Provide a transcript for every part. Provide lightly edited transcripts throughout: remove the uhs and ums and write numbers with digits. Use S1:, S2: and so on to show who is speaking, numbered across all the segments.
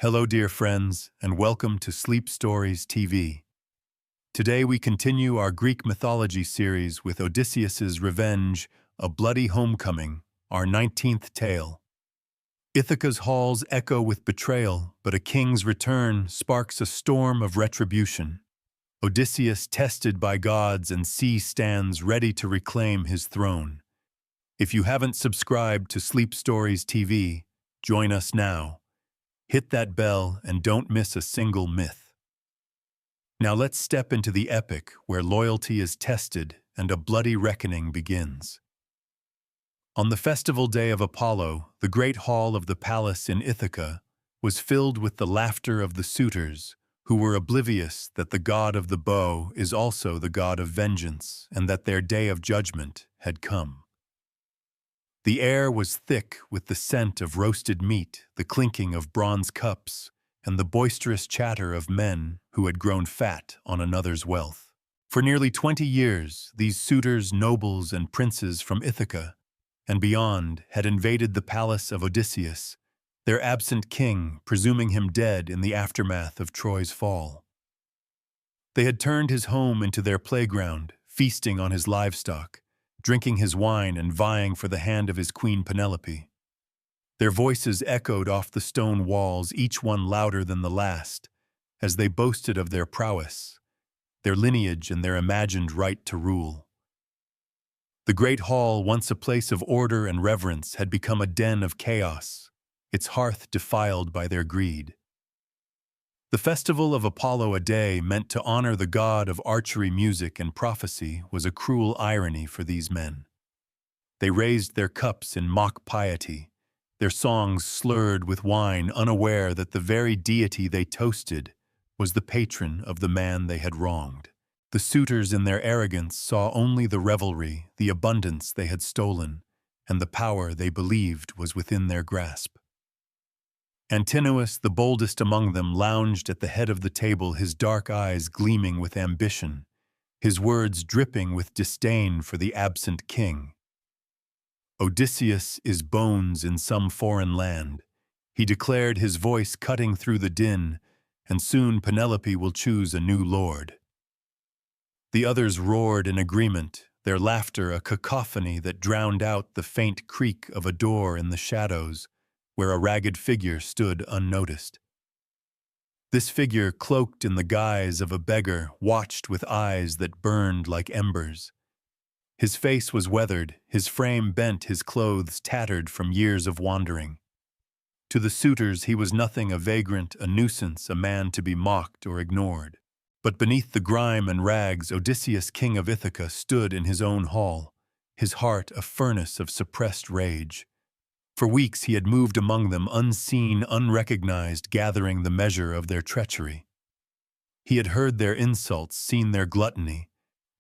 S1: Hello, dear friends, and welcome to Sleep Stories TV. Today we continue our Greek mythology series with Odysseus's Revenge, A Bloody Homecoming, our 19th tale. Ithaca's halls echo with betrayal, but a king's return sparks a storm of retribution. Odysseus, tested by gods and sea, stands ready to reclaim his throne. If you haven't subscribed to Sleep Stories TV, join us now. Hit that bell and don't miss a single myth. Now let's step into the epic where loyalty is tested and a bloody reckoning begins. On the festival day of Apollo, the great hall of the palace in Ithaca was filled with the laughter of the suitors, who were oblivious that the god of the bow is also the god of vengeance and that their day of judgment had come. The air was thick with the scent of roasted meat, the clinking of bronze cups, and the boisterous chatter of men who had grown fat on another's wealth. For nearly 20 years, these suitors, nobles, and princes from Ithaca and beyond had invaded the palace of Odysseus, their absent king, presuming him dead in the aftermath of Troy's fall. They had turned his home into their playground, feasting on his livestock, drinking his wine and vying for the hand of his queen Penelope. Their voices echoed off the stone walls, each one louder than the last, as they boasted of their prowess, their lineage, and their imagined right to rule. The great hall, once a place of order and reverence, had become a den of chaos, its hearth defiled by their greed. The festival of Apollo, a day meant to honor the god of archery, music, and prophecy, was a cruel irony for these men. They raised their cups in mock piety, their songs slurred with wine, unaware that the very deity they toasted was the patron of the man they had wronged. The suitors, in their arrogance, saw only the revelry, the abundance they had stolen, and the power they believed was within their grasp. Antinous, the boldest among them, lounged at the head of the table, his dark eyes gleaming with ambition, his words dripping with disdain for the absent king. Odysseus is bones in some foreign land, he declared, his voice cutting through the din, and soon Penelope will choose a new lord. The others roared in agreement, their laughter a cacophony that drowned out the faint creak of a door in the shadows, where a ragged figure stood unnoticed. This figure, cloaked in the guise of a beggar, watched with eyes that burned like embers. His face was weathered, his frame bent, his clothes tattered from years of wandering. To the suitors he was nothing, a vagrant, a nuisance, a man to be mocked or ignored. But beneath the grime and rags, Odysseus, king of Ithaca, stood in his own hall, his heart a furnace of suppressed rage. For weeks he had moved among them, unseen, unrecognized, gathering the measure of their treachery. He had heard their insults, seen their gluttony,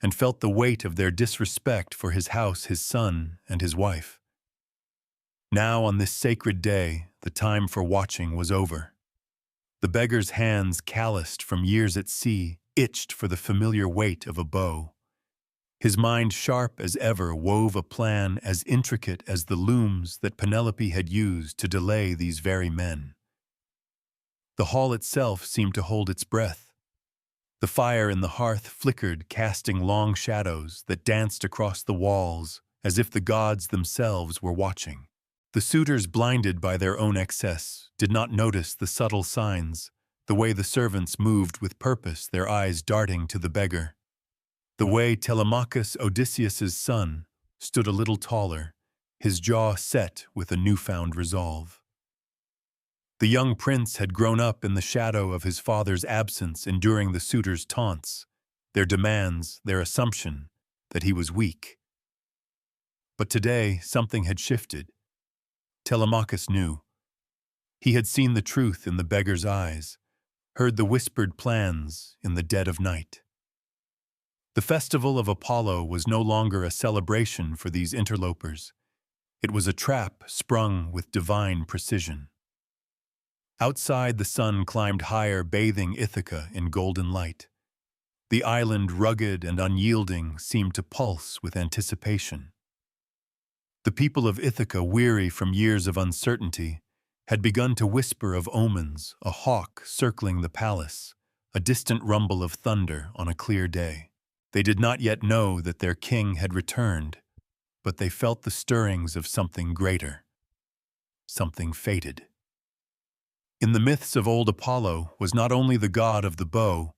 S1: and felt the weight of their disrespect for his house, his son, and his wife. Now, on this sacred day, the time for watching was over. The beggar's hands, calloused from years at sea, itched for the familiar weight of a bow. His mind, sharp as ever, wove a plan as intricate as the looms that Penelope had used to delay these very men. The hall itself seemed to hold its breath. The fire in the hearth flickered, casting long shadows that danced across the walls as if the gods themselves were watching. The suitors, blinded by their own excess, did not notice the subtle signs, the way the servants moved with purpose, their eyes darting to the beggar. The way Telemachus, Odysseus's son, stood a little taller, his jaw set with a newfound resolve. The young prince had grown up in the shadow of his father's absence, enduring the suitors' taunts, their demands, their assumption that he was weak. But today something had shifted. Telemachus knew. He had seen the truth in the beggar's eyes, heard the whispered plans in the dead of night. The festival of Apollo was no longer a celebration for these interlopers. It was a trap sprung with divine precision. Outside, the sun climbed higher, bathing Ithaca in golden light. The island, rugged and unyielding, seemed to pulse with anticipation. The people of Ithaca, weary from years of uncertainty, had begun to whisper of omens, a hawk circling the palace, a distant rumble of thunder on a clear day. They did not yet know that their king had returned, but they felt the stirrings of something greater, something fated. In the myths of old, Apollo was not only the god of the bow,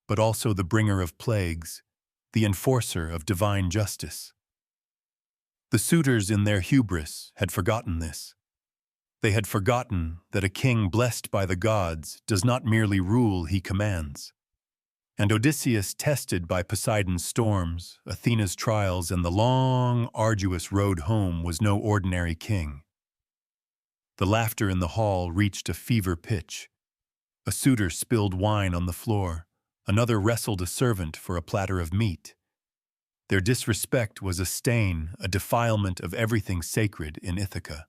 S1: but also the bringer of plagues, the enforcer of divine justice. The suitors in their hubris had forgotten this. They had forgotten that a king blessed by the gods does not merely rule, he commands. And Odysseus, tested by Poseidon's storms, Athena's trials, and the long, arduous road home, was no ordinary king. The laughter in the hall reached a fever pitch. A suitor spilled wine on the floor. Another wrestled a servant for a platter of meat. Their disrespect was a stain, a defilement of everything sacred in Ithaca.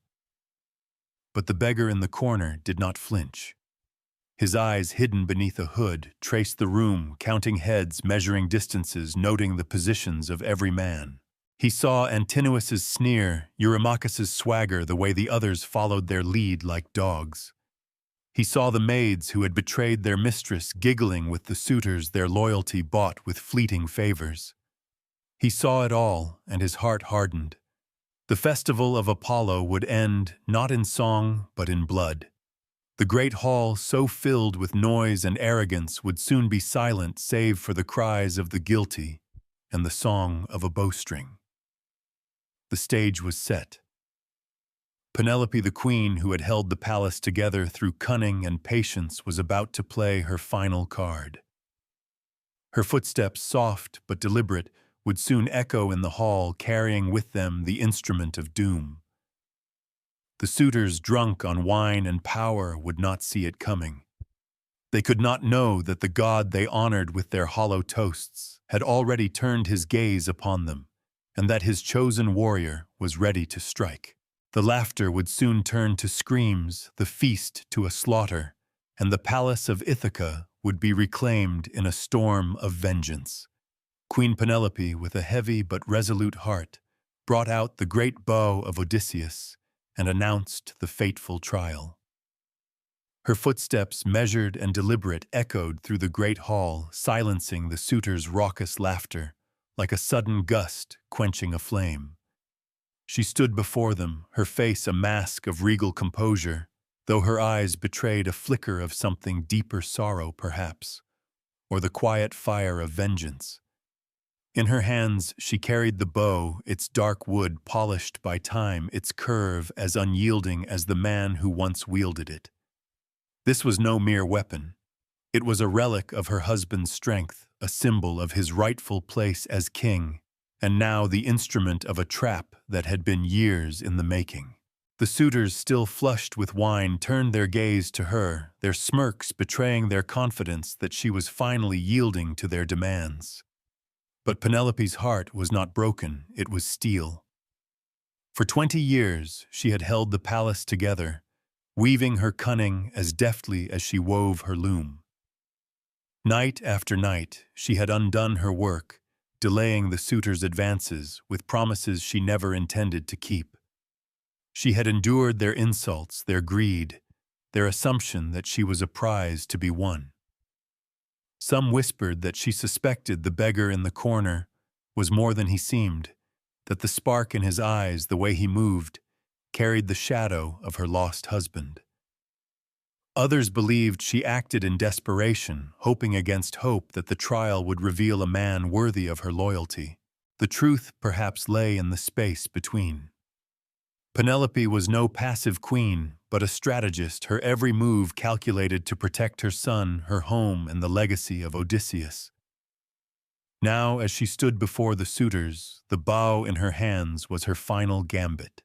S1: But the beggar in the corner did not flinch. His eyes, hidden beneath a hood, traced the room, counting heads, measuring distances, noting the positions of every man. He saw Antinous' sneer, Eurymachus' swagger, the way the others followed their lead like dogs. He saw the maids who had betrayed their mistress giggling with the suitors their loyalty bought with fleeting favors. He saw it all, and his heart hardened. The festival of Apollo would end not in song, but in blood. The great hall, so filled with noise and arrogance, would soon be silent save for the cries of the guilty and the song of a bowstring. The stage was set. Penelope, the queen who had held the palace together through cunning and patience, was about to play her final card. Her footsteps, soft but deliberate, would soon echo in the hall, carrying with them the instrument of doom. The suitors, drunk on wine and power, would not see it coming. They could not know that the god they honored with their hollow toasts had already turned his gaze upon them, and that his chosen warrior was ready to strike. The laughter would soon turn to screams, the feast to a slaughter, and the palace of Ithaca would be reclaimed in a storm of vengeance. Queen Penelope, with a heavy but resolute heart, brought out the great bow of Odysseus and announced the fateful trial. Her footsteps, measured and deliberate, echoed through the great hall, silencing the suitors' raucous laughter, like a sudden gust quenching a flame. She stood before them, her face a mask of regal composure, though her eyes betrayed a flicker of something deeper, sorrow perhaps, or the quiet fire of vengeance. In her hands she carried the bow, its dark wood polished by time, its curve as unyielding as the man who once wielded it. This was no mere weapon. It was a relic of her husband's strength, a symbol of his rightful place as king, and now the instrument of a trap that had been years in the making. The suitors, still flushed with wine, turned their gaze to her, their smirks betraying their confidence that she was finally yielding to their demands. But Penelope's heart was not broken, it was steel. For 20 years she had held the palace together, weaving her cunning as deftly as she wove her loom. Night after night she had undone her work, delaying the suitors' advances with promises she never intended to keep. She had endured their insults, their greed, their assumption that she was a prize to be won. Some whispered that she suspected the beggar in the corner was more than he seemed, that the spark in his eyes, the way he moved, carried the shadow of her lost husband. Others believed she acted in desperation, hoping against hope that the trial would reveal a man worthy of her loyalty. The truth perhaps lay in the space between. Penelope was no passive queen, but a strategist, her every move calculated to protect her son, her home, and the legacy of Odysseus. Now, as she stood before the suitors, the bow in her hands was her final gambit.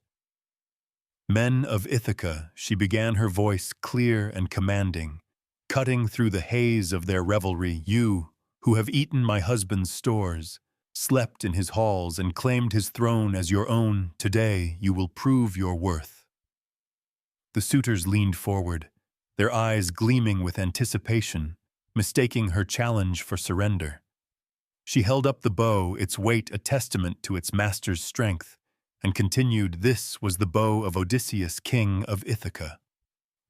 S1: Men of Ithaca, she began, her voice clear and commanding, cutting through the haze of their revelry. You, who have eaten my husband's stores, slept in his halls and claimed his throne as your own, today you will prove your worth. The suitors leaned forward, their eyes gleaming with anticipation, mistaking her challenge for surrender. She held up the bow, its weight a testament to its master's strength, and continued, "This was the bow of Odysseus, king of Ithaca."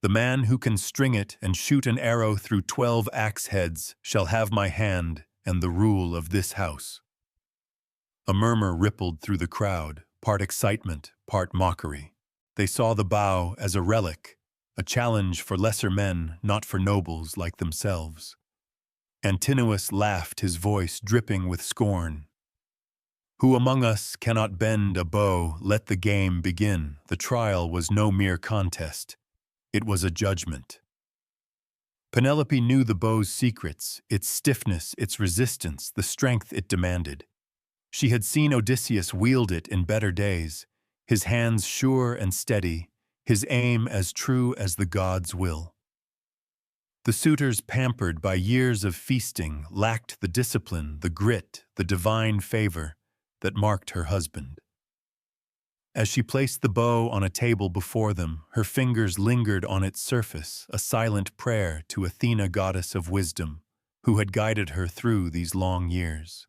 S1: The man who can string it and shoot an arrow through 12 axe heads shall have my hand and the rule of this house." A murmur rippled through the crowd, part excitement, part mockery. They saw the bow as a relic, a challenge for lesser men, not for nobles like themselves. Antinous laughed, his voice dripping with scorn. "Who among us cannot bend a bow? Let the game begin." The trial was no mere contest. It was a judgment. Penelope knew the bow's secrets, its stiffness, its resistance, the strength it demanded. She had seen Odysseus wield it in better days, his hands sure and steady, his aim as true as the gods' will. The suitors, pampered by years of feasting, lacked the discipline, the grit, the divine favor that marked her husband. As she placed the bow on a table before them, her fingers lingered on its surface, a silent prayer to Athena, goddess of wisdom, who had guided her through these long years.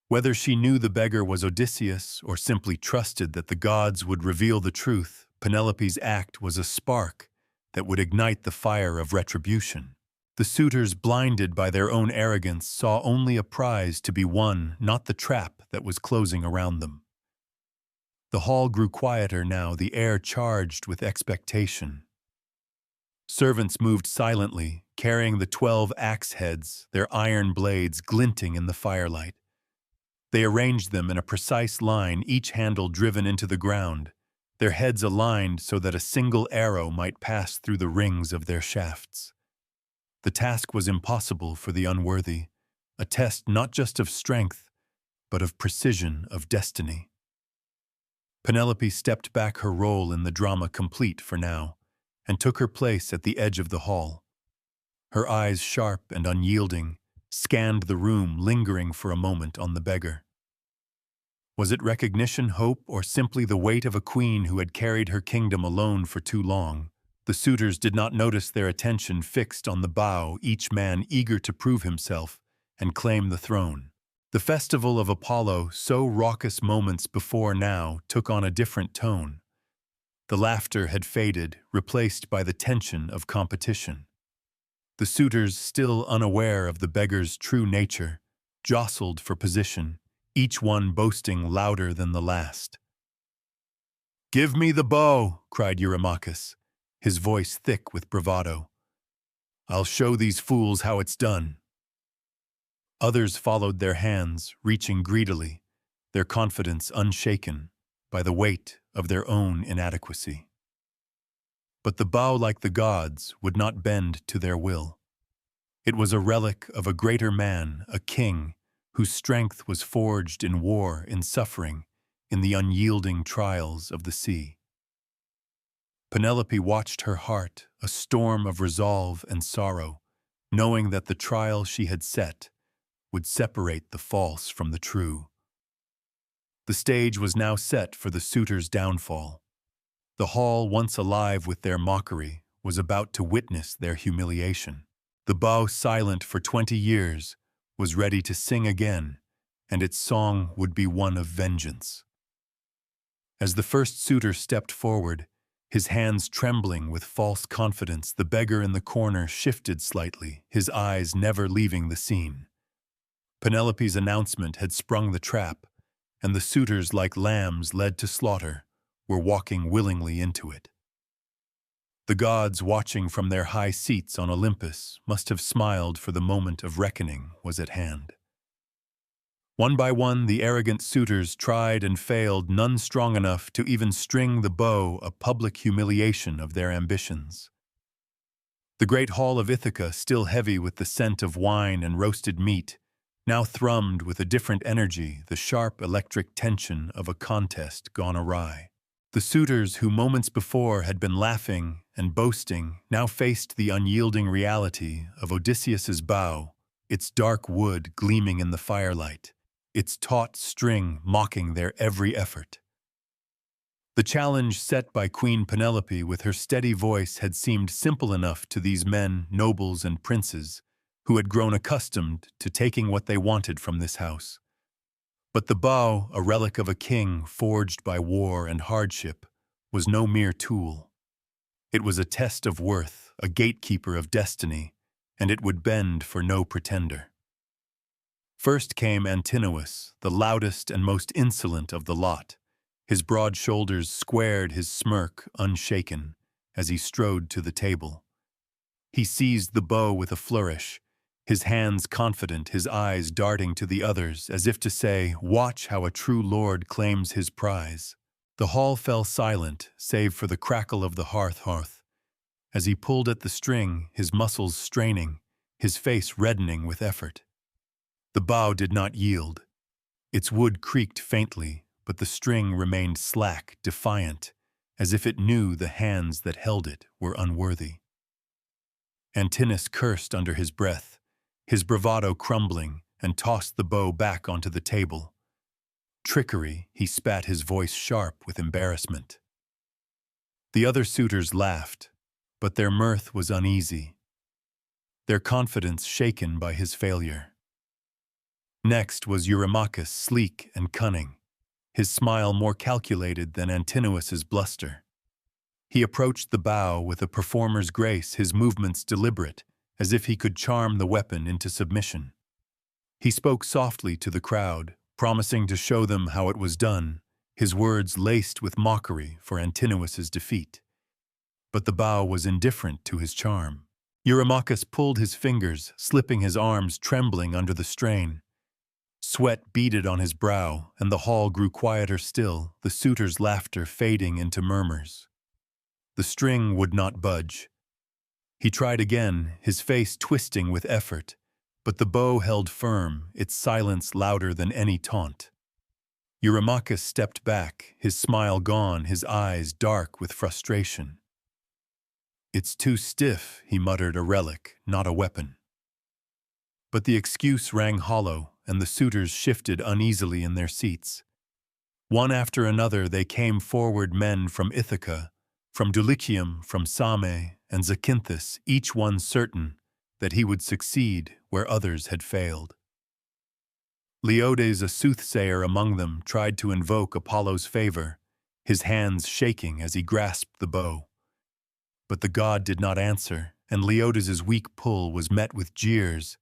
S1: Whether she knew the beggar was Odysseus or simply trusted that the gods would reveal the truth, Penelope's act was a spark that would ignite the fire of retribution. The suitors, blinded by their own arrogance, saw only a prize to be won, not the trap that was closing around them. The hall grew quieter now, the air charged with expectation. Servants moved silently, carrying the 12 axe heads, their iron blades glinting in the firelight. They arranged them in a precise line, each handle driven into the ground, their heads aligned so that a single arrow might pass through the rings of their shafts. The task was impossible for the unworthy, a test not just of strength, but of precision, of destiny. Penelope stepped back, her role in the drama complete for now, and took her place at the edge of the hall. Her eyes, sharp and unyielding, scanned the room, lingering for a moment on the beggar. Was it recognition, hope, or simply the weight of a queen who had carried her kingdom alone for too long? The suitors did not notice their attention fixed on the bow, each man eager to prove himself and claim the throne. The festival of Apollo, so raucous moments before now, took on a different tone. The laughter had faded, replaced by the tension of competition. The suitors, still unaware of the beggar's true nature, jostled for position, each one boasting louder than the last. "Give me the bow!" cried Eurymachus, his voice thick with bravado. "I'll show these fools how it's done." Others followed their hands, reaching greedily, their confidence unshaken by the weight of their own inadequacy. But the bow, like the gods, would not bend to their will. It was a relic of a greater man, a king, whose strength was forged in war, in suffering, in the unyielding trials of the sea. Penelope watched her heart, a storm of resolve and sorrow, knowing that the trial she had set would separate the false from the true. The stage was now set for the suitors' downfall. The hall, once alive with their mockery, was about to witness their humiliation. The bow, silent for 20 years, was ready to sing again, and its song would be one of vengeance. As the first suitor stepped forward, his hands trembling with false confidence, the beggar in the corner shifted slightly, his eyes never leaving the scene. Penelope's announcement had sprung the trap, and the suitors, like lambs led to slaughter, were walking willingly into it. The gods, watching from their high seats on Olympus, must have smiled, for the moment of reckoning was at hand. One by one, the arrogant suitors tried and failed, none strong enough to even string the bow, a public humiliation of their ambitions. The great hall of Ithaca, still heavy with the scent of wine and roasted meat, now thrummed with a different energy, the sharp electric tension of a contest gone awry. The suitors, who moments before had been laughing and boasting, now faced the unyielding reality of Odysseus's bow, its dark wood gleaming in the firelight, its taut string mocking their every effort. The challenge set by Queen Penelope with her steady voice had seemed simple enough to these men, nobles and princes, who had grown accustomed to taking what they wanted from this house. But the bow, a relic of a king forged by war and hardship, was no mere tool. It was a test of worth, a gatekeeper of destiny, and it would bend for no pretender. First came Antinous, the loudest and most insolent of the lot. His broad shoulders squared, his smirk unshaken, as he strode to the table. He seized the bow with a flourish, his hands confident, his eyes darting to the others, as if to say, "Watch how a true lord claims his prize." The hall fell silent, save for the crackle of the hearth. As he pulled at the string, his muscles straining, his face reddening with effort. The bow did not yield. Its wood creaked faintly, but the string remained slack, defiant, as if it knew the hands that held it were unworthy. Antinous cursed under his breath, his bravado crumbling, and tossed the bow back onto the table. Trickery, he spat, his voice sharp with embarrassment. The other suitors laughed, but their mirth was uneasy, their confidence shaken by his failure. Next was Eurymachus, sleek and cunning, his smile more calculated than Antinous's bluster. He approached the bow with a performer's grace, his movements deliberate, as if he could charm the weapon into submission. He spoke softly to the crowd, promising to show them how it was done, his words laced with mockery for Antinous's defeat. But the bow was indifferent to his charm. Eurymachus pulled his fingers, slipping his arms trembling under the strain. Sweat beaded on his brow, and the hall grew quieter still, the suitors' laughter fading into murmurs. The string would not budge. He tried again, his face twisting with effort, but the bow held firm, its silence louder than any taunt. Eurymachus stepped back, his smile gone, his eyes dark with frustration. "It's too stiff," he muttered, "a relic, not a weapon." But the excuse rang hollow, and the suitors shifted uneasily in their seats. One after another they came forward, men from Ithaca, from Dulichium, from Same, and Zacynthus, each one certain that he would succeed where others had failed. Leodes, a soothsayer among them, tried to invoke Apollo's favor, his hands shaking as he grasped the bow. But the god did not answer, and Leodes's weak pull was met with jeers.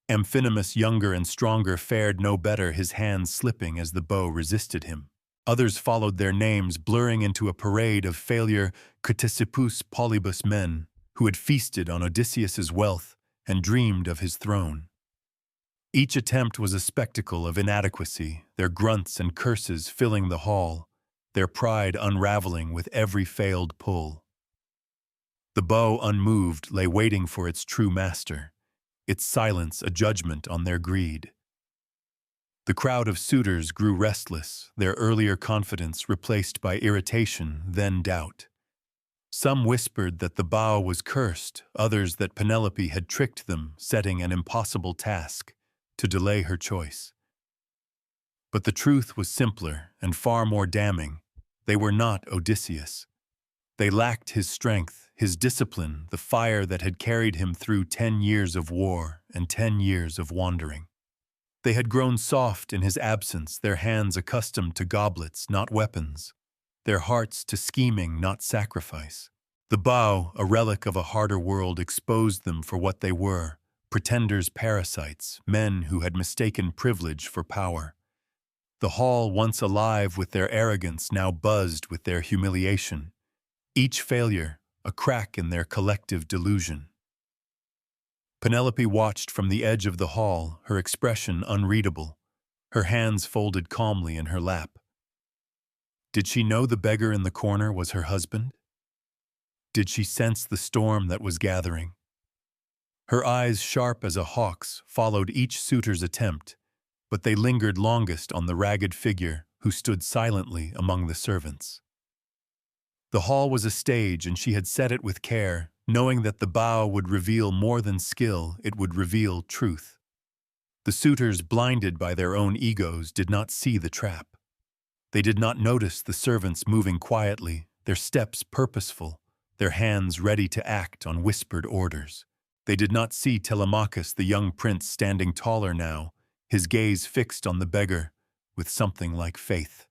S1: Amphinomus, younger and stronger, fared no better, his hands slipping as the bow resisted him. Others followed their names, blurring into a parade of failure, Ctesippus Polybus, men who had feasted on Odysseus's wealth and dreamed of his throne. Each attempt was a spectacle of inadequacy, their grunts and curses filling the hall, their pride unraveling with every failed pull. The bow, unmoved, lay waiting for its true master, its silence a judgment on their greed. The crowd of suitors grew restless, their earlier confidence replaced by irritation, then doubt. Some whispered that the bow was cursed, others that Penelope had tricked them, setting an impossible task to delay her choice. But the truth was simpler and far more damning. They were not Odysseus. They lacked his strength, his discipline, the fire that had carried him through 10 years of war and 10 years of wandering. They had grown soft in his absence, their hands accustomed to goblets, not weapons, their hearts to scheming, not sacrifice. The bow, a relic of a harder world, exposed them for what they were, pretenders, parasites, men who had mistaken privilege for power. The hall, once alive with their arrogance, now buzzed with their humiliation. Each failure, a crack in their collective delusion. Penelope watched from the edge of the hall, her expression unreadable, her hands folded calmly in her lap. Did she know the beggar in the corner was her husband? Did she sense the storm that was gathering? Her eyes, sharp as a hawk's, followed each suitor's attempt, but they lingered longest on the ragged figure who stood silently among the servants. The hall was a stage, and she had set it with care, knowing that the bow would reveal more than skill, it would reveal truth. The suitors, blinded by their own egos, did not see the trap. They did not notice the servants moving quietly, their steps purposeful, their hands ready to act on whispered orders. They did not see Telemachus, the young prince, standing taller now, his gaze fixed on the beggar with something like faith.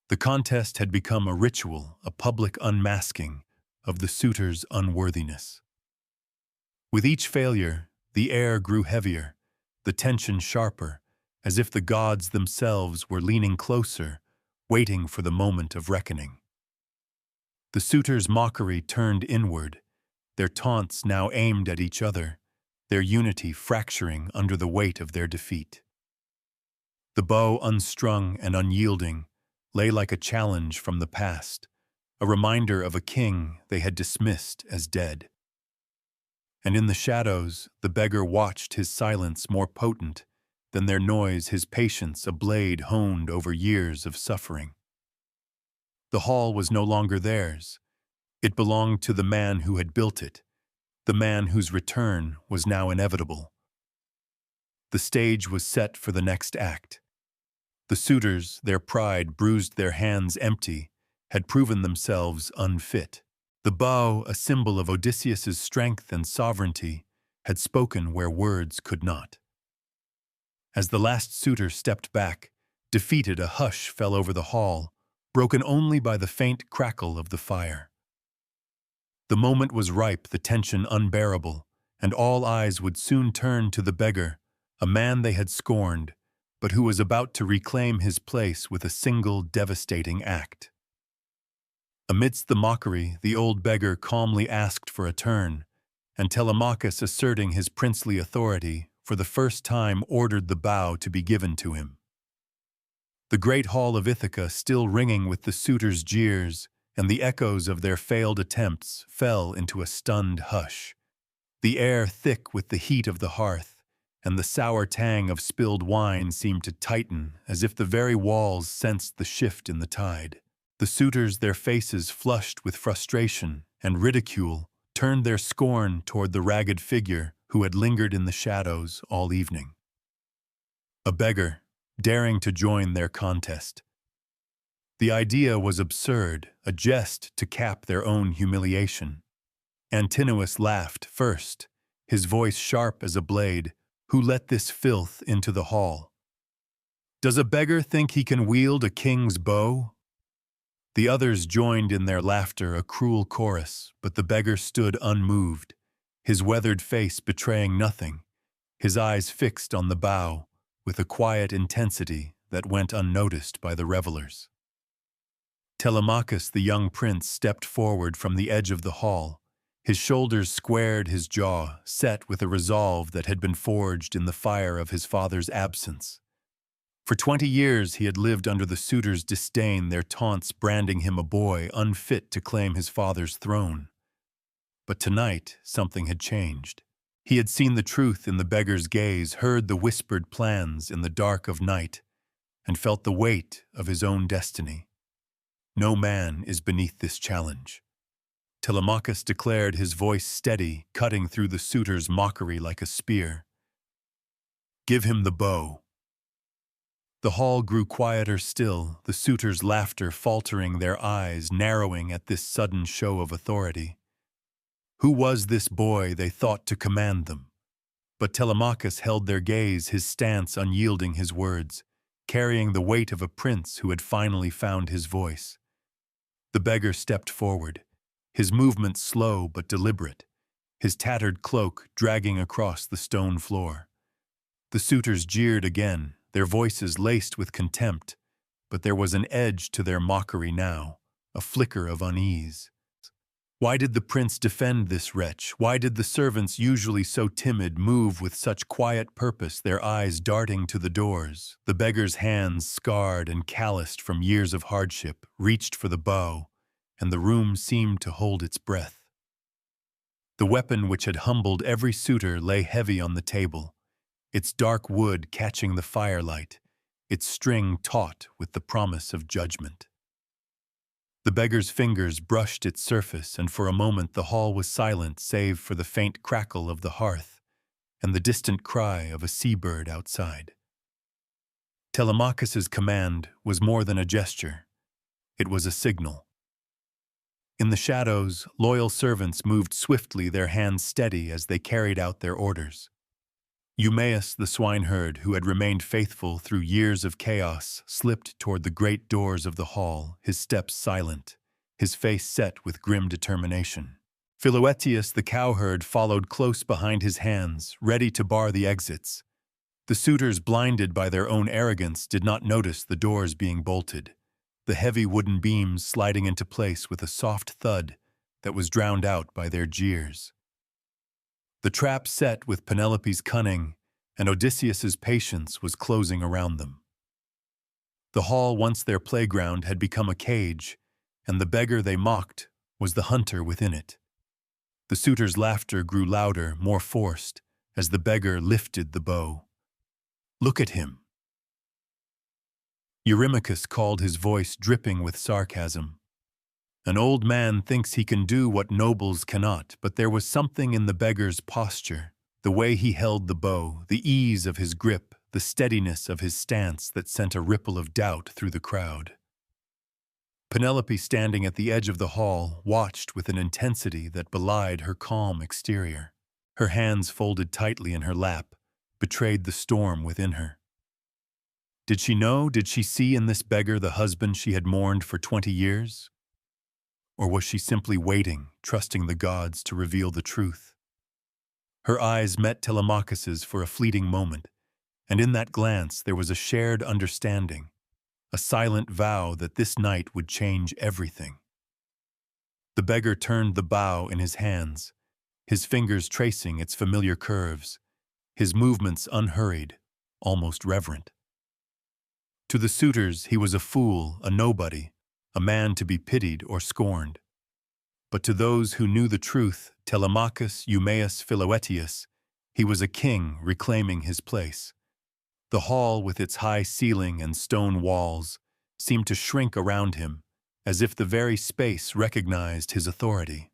S1: The contest had become a ritual, a public unmasking, of the suitor's unworthiness. With each failure, the air grew heavier, the tension sharper, as if the gods themselves were leaning closer, waiting for the moment of reckoning. The suitors' mockery turned inward, their taunts now aimed at each other, their unity fracturing under the weight of their defeat. The bow, unstrung and unyielding, lay like a challenge from the past, a reminder of a king they had dismissed as dead. And in the shadows, the beggar watched, his silence more potent than their noise, his patience a blade honed over years of suffering. The hall was no longer theirs. It belonged to the man who had built it, the man whose return was now inevitable. The stage was set for the next act. The suitors, their pride bruised, their hands empty, had proven themselves unfit. The bow, a symbol of Odysseus's strength and sovereignty, had spoken where words could not. As the last suitor stepped back, defeated, a hush fell over the hall, broken only by the faint crackle of the fire. The moment was ripe, the tension unbearable, and all eyes would soon turn to the beggar, a man they had scorned, but who was about to reclaim his place with a single devastating act. Amidst the mockery, the old beggar calmly asked for a turn, and Telemachus, asserting his princely authority, for the first time ordered the bow to be given to him. The great hall of Ithaca, still ringing with the suitors' jeers and the echoes of their failed attempts, fell into a stunned hush. The air thick with the heat of the hearth, and the sour tang of spilled wine seemed to tighten, as if the very walls sensed the shift in the tide. The suitors, their faces flushed with frustration and ridicule, turned their scorn toward the ragged figure who had lingered in the shadows all evening. A beggar, daring to join their contest. The idea was absurd, a jest to cap their own humiliation. Antinous laughed first, his voice sharp as a blade. Who let this filth into the hall? Does a beggar think he can wield a king's bow? The others joined in their laughter, a cruel chorus, but the beggar stood unmoved, his weathered face betraying nothing, his eyes fixed on the bow with a quiet intensity that went unnoticed by the revelers. Telemachus, the young prince, stepped forward from the edge of the hall, his shoulders squared, his jaw set with a resolve that had been forged in the fire of his father's absence. For 20 years he had lived under the suitors' disdain, their taunts branding him a boy unfit to claim his father's throne. But tonight something had changed. He had seen the truth in the beggar's gaze, heard the whispered plans in the dark of night, and felt the weight of his own destiny. No man is beneath this challenge. Telemachus declared, his voice steady, cutting through the suitor's mockery like a spear. Give him the bow. The hall grew quieter still, the suitors' laughter faltering, their eyes narrowing at this sudden show of authority. Who was this boy, they thought, to command them? But Telemachus held their gaze, his stance unyielding, his words carrying the weight of a prince who had finally found his voice. The beggar stepped forward, his movements slow but deliberate, his tattered cloak dragging across the stone floor. The suitors jeered again, their voices laced with contempt, but there was an edge to their mockery now, a flicker of unease. Why did the prince defend this wretch? Why did the servants, usually so timid, move with such quiet purpose, their eyes darting to the doors? The beggar's hands, scarred and calloused from years of hardship, reached for the bow, and the room seemed to hold its breath. The weapon which had humbled every suitor lay heavy on the table, its dark wood catching the firelight, its string taut with the promise of judgment. The beggar's fingers brushed its surface, and for a moment the hall was silent save for the faint crackle of the hearth and the distant cry of a seabird outside. Telemachus's command was more than a gesture. It was a signal. In the shadows, loyal servants moved swiftly, their hands steady as they carried out their orders. Eumaeus, the swineherd, who had remained faithful through years of chaos, slipped toward the great doors of the hall, his steps silent, his face set with grim determination. Philoetius the cowherd followed close behind his hands, ready to bar the exits. The suitors, blinded by their own arrogance, did not notice the doors being bolted, the heavy wooden beams sliding into place with a soft thud that was drowned out by their jeers. The trap set with Penelope's cunning and Odysseus's patience was closing around them. The hall, once their playground, had become a cage, and the beggar they mocked was the hunter within it. The suitor's laughter grew louder, more forced, as the beggar lifted the bow. "Look at him!" Eurymachus called, his voice dripping with sarcasm. "An old man thinks he can do what nobles cannot," but there was something in the beggar's posture, the way he held the bow, the ease of his grip, the steadiness of his stance that sent a ripple of doubt through the crowd. Penelope, standing at the edge of the hall, watched with an intensity that belied her calm exterior. Her hands folded tightly in her lap betrayed the storm within her. Did she know, did she see in this beggar the husband she had mourned for 20 years? Or was she simply waiting, trusting the gods to reveal the truth? Her eyes met Telemachus's for a fleeting moment, and in that glance there was a shared understanding, a silent vow that this night would change everything. The beggar turned the bow in his hands, his fingers tracing its familiar curves, his movements unhurried, almost reverent. To the suitors, he was a fool, a nobody, a man to be pitied or scorned. But to those who knew the truth, Telemachus, Eumaeus, Philoetius, he was a king reclaiming his place. The hall, with its high ceiling and stone walls, seemed to shrink around him, as if the very space recognized his authority.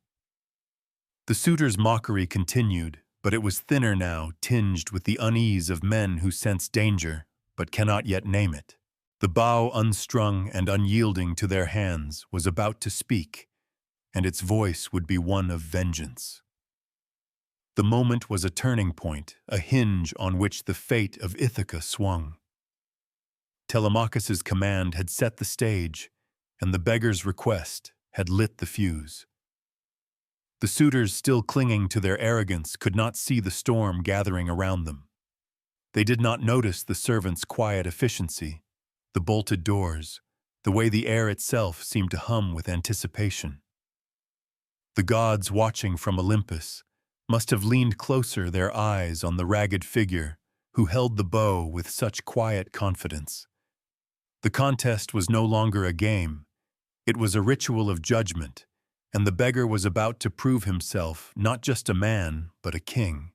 S1: The suitor's mockery continued, but it was thinner now, tinged with the unease of men who sense danger, but cannot yet name it. The bow, unstrung and unyielding to their hands, was about to speak, and its voice would be one of vengeance. The moment was a turning point, a hinge on which the fate of Ithaca swung. Telemachus's command had set the stage, and the beggar's request had lit the fuse. The suitors, still clinging to their arrogance, could not see the storm gathering around them. They did not notice the servants' quiet efficiency, the bolted doors, the way the air itself seemed to hum with anticipation. The gods, watching from Olympus, must have leaned closer, their eyes on the ragged figure who held the bow with such quiet confidence. The contest was no longer a game. It was a ritual of judgment, and the beggar was about to prove himself not just a man, but a king.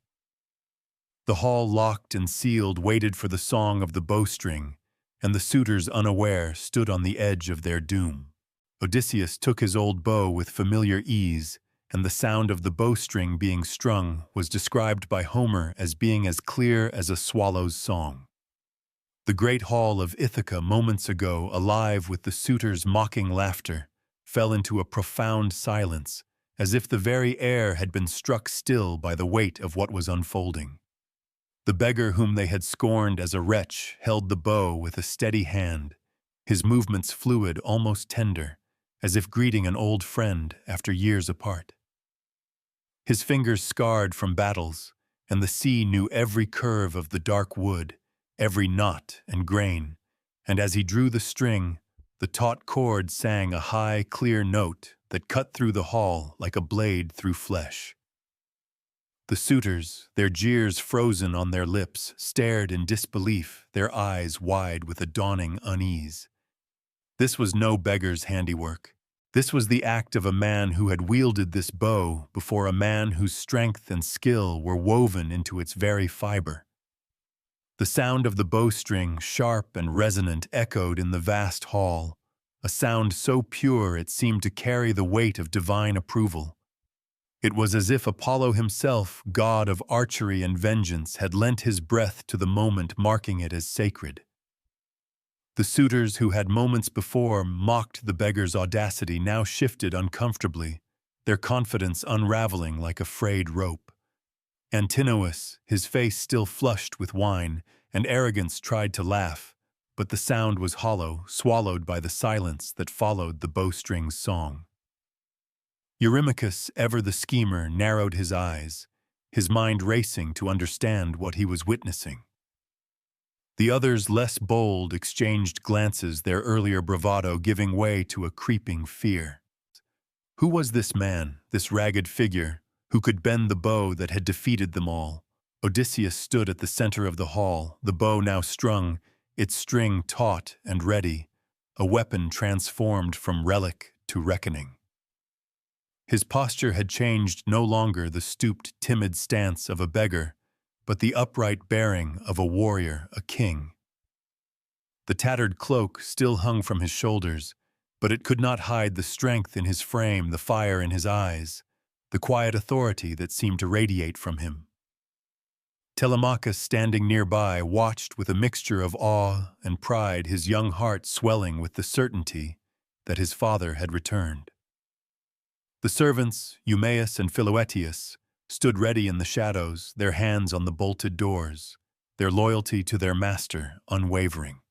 S1: The hall, locked and sealed, waited for the song of the bowstring, and the suitors, unaware, stood on the edge of their doom. Odysseus took his old bow with familiar ease, and the sound of the bowstring being strung was described by Homer as being as clear as a swallow's song. The great hall of Ithaca, moments ago alive with the suitors' mocking laughter, fell into a profound silence, as if the very air had been struck still by the weight of what was unfolding. The beggar whom they had scorned as a wretch held the bow with a steady hand, his movements fluid, almost tender, as if greeting an old friend after years apart. His fingers scarred from battles, and the sea knew every curve of the dark wood, every knot and grain, and as he drew the string, the taut cord sang a high, clear note that cut through the hall like a blade through flesh. The suitors, their jeers frozen on their lips, stared in disbelief, their eyes wide with a dawning unease. This was no beggar's handiwork. This was the act of a man who had wielded this bow before a man whose strength and skill were woven into its very fiber. The sound of the bowstring, sharp and resonant, echoed in the vast hall, a sound so pure it seemed to carry the weight of divine approval. It was as if Apollo himself, god of archery and vengeance, had lent his breath to the moment, marking it as sacred. The suitors who had moments before mocked the beggar's audacity now shifted uncomfortably, their confidence unraveling like a frayed rope. Antinous, his face still flushed with wine, and arrogance, tried to laugh, but the sound was hollow, swallowed by the silence that followed the bowstring's song. Eurymachus, ever the schemer, narrowed his eyes, his mind racing to understand what he was witnessing. The others, less bold, exchanged glances, their earlier bravado giving way to a creeping fear. Who was this man, this ragged figure, who could bend the bow that had defeated them all? Odysseus stood at the center of the hall, the bow now strung, its string taut and ready, a weapon transformed from relic to reckoning. His posture had changed, no longer the stooped, timid stance of a beggar, but the upright bearing of a warrior, a king. The tattered cloak still hung from his shoulders, but it could not hide the strength in his frame, the fire in his eyes, the quiet authority that seemed to radiate from him. Telemachus, standing nearby, watched with a mixture of awe and pride, his young heart swelling with the certainty that his father had returned. The servants, Eumaeus and Philoetius, stood ready in the shadows, their hands on the bolted doors, their loyalty to their master unwavering.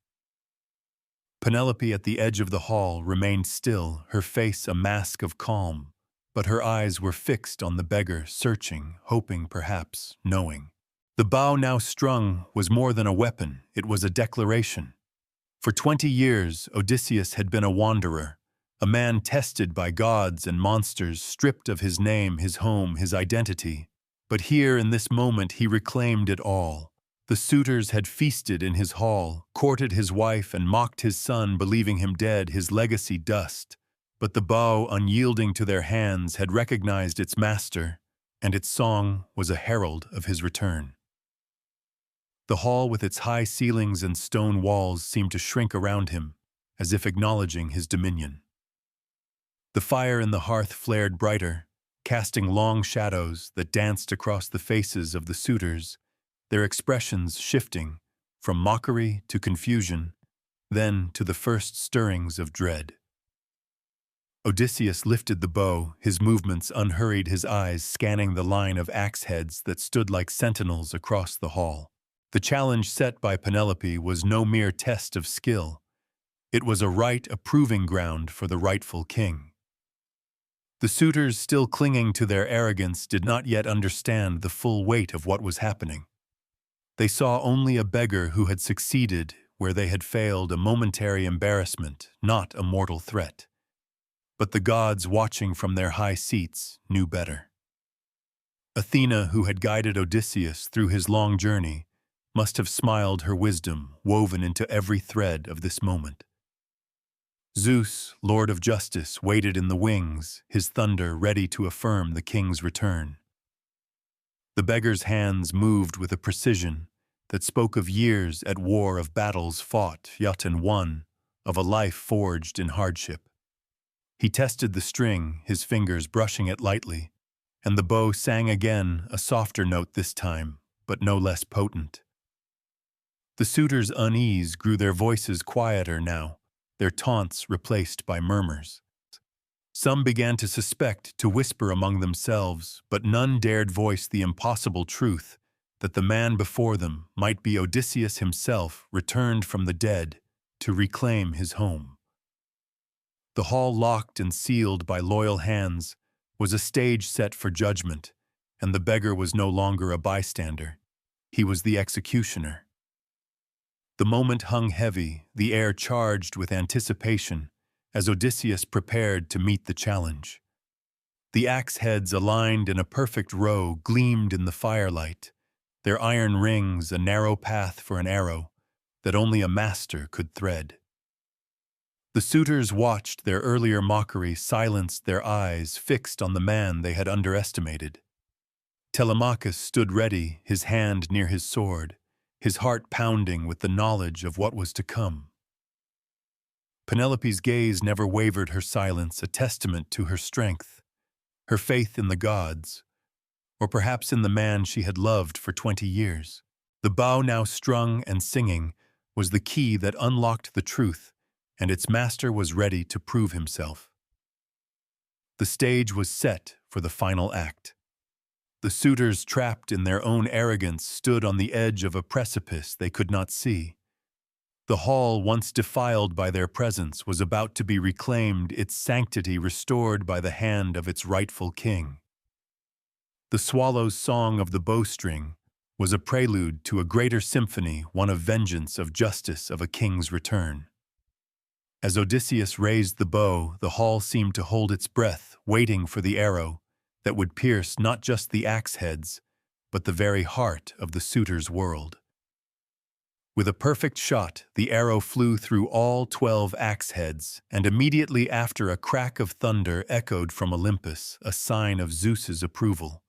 S1: Penelope, at the edge of the hall, remained still, her face a mask of calm, but her eyes were fixed on the beggar, searching, hoping, perhaps knowing. The bow now strung was more than a weapon, it was a declaration. For 20 years, Odysseus had been a wanderer, a man tested by gods and monsters, stripped of his name, his home, his identity. But here, in this moment, he reclaimed it all. The suitors had feasted in his hall, courted his wife and mocked his son, believing him dead, his legacy dust. But the bow, unyielding to their hands, had recognized its master, and its song was a herald of his return. The hall, with its high ceilings and stone walls, seemed to shrink around him, as if acknowledging his dominion. The fire in the hearth flared brighter, casting long shadows that danced across the faces of the suitors, their expressions shifting from mockery to confusion, then to the first stirrings of dread. Odysseus lifted the bow, his movements unhurried, his eyes scanning the line of axe heads that stood like sentinels across the hall. The challenge set by Penelope was no mere test of skill. It was a proving ground for the rightful king. The suitors, still clinging to their arrogance, did not yet understand the full weight of what was happening. They saw only a beggar who had succeeded where they had failed, a momentary embarrassment, not a mortal threat. But the gods, watching from their high seats, knew better. Athena, who had guided Odysseus through his long journey, must have smiled her wisdom woven into every thread of this moment. Zeus, Lord of Justice, waited in the wings, his thunder ready to affirm the king's return. The beggar's hands moved with a precision that spoke of years at war, of battles fought, yet and won, of a life forged in hardship. He tested the string, his fingers brushing it lightly, and the bow sang again, a softer note this time, but no less potent. The suitors' unease grew, their voices quieter now, their taunts replaced by murmurs. Some began to suspect, to whisper among themselves, but none dared voice the impossible truth that the man before them might be Odysseus himself, returned from the dead to reclaim his home. The hall, locked and sealed by loyal hands, was a stage set for judgment, and the beggar was no longer a bystander. He was the executioner. The moment hung heavy, the air charged with anticipation, as Odysseus prepared to meet the challenge. The axe heads, aligned in a perfect row, gleamed in the firelight, their iron rings a narrow path for an arrow that only a master could thread. The suitors watched, their earlier mockery silenced, their eyes fixed on the man they had underestimated. Telemachus stood ready, his hand near his sword, his heart pounding with the knowledge of what was to come. Penelope's gaze never wavered, her silence a testament to her strength, her faith in the gods, or perhaps in the man she had loved for 20 years. The bow, now strung and singing, was the key that unlocked the truth, and its master was ready to prove himself. The stage was set for the final act. The suitors, trapped in their own arrogance, stood on the edge of a precipice they could not see. The hall, once defiled by their presence, was about to be reclaimed, its sanctity restored by the hand of its rightful king. The swallow's song of the bowstring was a prelude to a greater symphony, one of vengeance, of justice, of a king's return. As Odysseus raised the bow, the hall seemed to hold its breath, waiting for the arrow that would pierce not just the axe heads, but the very heart of the suitor's world. With a perfect shot, the arrow flew through all 12 axe heads, and immediately after a crack of thunder echoed from Olympus, a sign of Zeus's approval.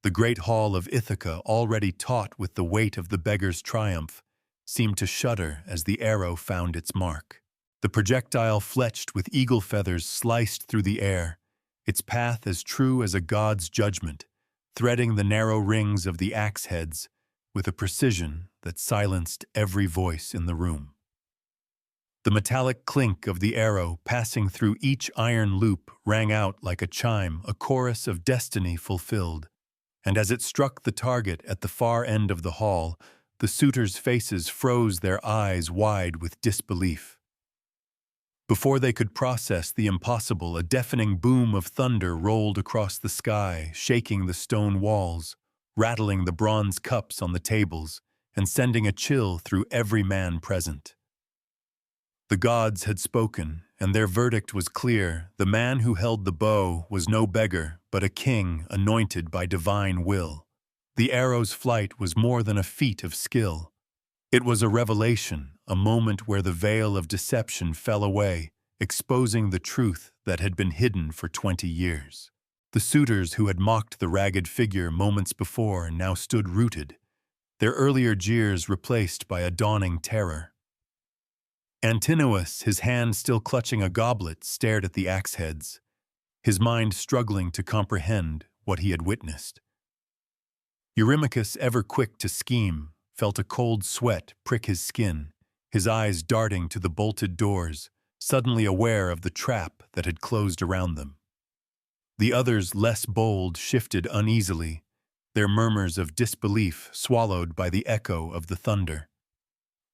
S1: The great hall of Ithaca, already taut with the weight of the beggar's triumph, seemed to shudder as the arrow found its mark. The projectile, fletched with eagle feathers, sliced through the air, its path as true as a god's judgment, threading the narrow rings of the axe heads with a precision that silenced every voice in the room. The metallic clink of the arrow passing through each iron loop rang out like a chime, a chorus of destiny fulfilled. And as it struck the target at the far end of the hall, the suitors' faces froze, their eyes wide with disbelief. Before they could process the impossible, a deafening boom of thunder rolled across the sky, shaking the stone walls, rattling the bronze cups on the tables, and sending a chill through every man present. The gods had spoken, and their verdict was clear. The man who held the bow was no beggar, but a king anointed by divine will. The arrow's flight was more than a feat of skill. It was a revelation, a moment where the veil of deception fell away, exposing the truth that had been hidden for 20 years. The suitors who had mocked the ragged figure moments before now stood rooted, their earlier jeers replaced by a dawning terror. Antinous, his hand still clutching a goblet, stared at the axe heads, his mind struggling to comprehend what he had witnessed. Eurymachus, ever quick to scheme, felt a cold sweat prick his skin, his eyes darting to the bolted doors, suddenly aware of the trap that had closed around them. The others, less bold, shifted uneasily, their murmurs of disbelief swallowed by the echo of the thunder.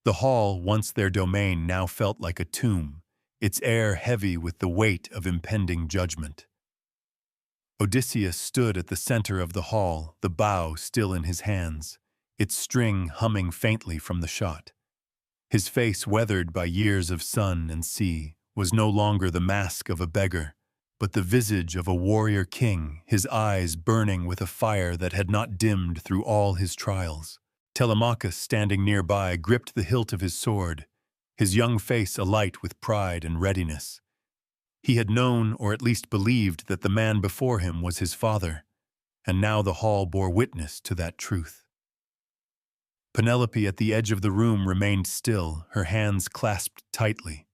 S1: The hall, once their domain, now felt like a tomb, its air heavy with the weight of impending judgment. Odysseus stood at the center of the hall, the bow still in his hands, its string humming faintly from the shot. His face, weathered by years of sun and sea, was no longer the mask of a beggar, but the visage of a warrior king, his eyes burning with a fire that had not dimmed through all his trials. Telemachus, standing nearby, gripped the hilt of his sword, his young face alight with pride and readiness. He had known, or at least believed, that the man before him was his father, and now the hall bore witness to that truth. Penelope, at the edge of the room, remained still, her hands clasped tightly,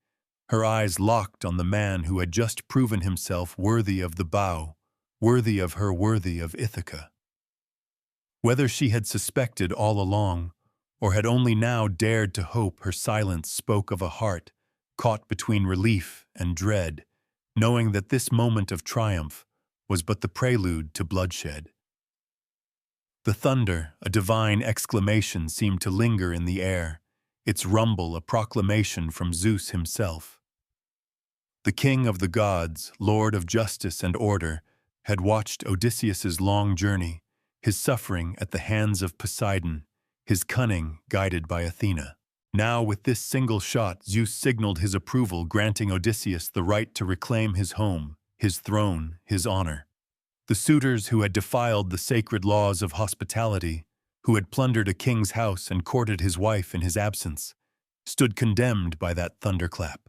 S1: her eyes locked on the man who had just proven himself worthy of the bow, worthy of her, worthy of Ithaca. Whether she had suspected all along, or had only now dared to hope, her silence spoke of a heart caught between relief and dread, knowing that this moment of triumph was but the prelude to bloodshed. The thunder, a divine exclamation, seemed to linger in the air, its rumble a proclamation from Zeus himself. The king of the gods, lord of justice and order, had watched Odysseus's long journey, his suffering at the hands of Poseidon, his cunning guided by Athena. Now, with this single shot, Zeus signaled his approval, granting Odysseus the right to reclaim his home, his throne, his honor. The suitors who had defiled the sacred laws of hospitality, who had plundered a king's house and courted his wife in his absence, stood condemned by that thunderclap.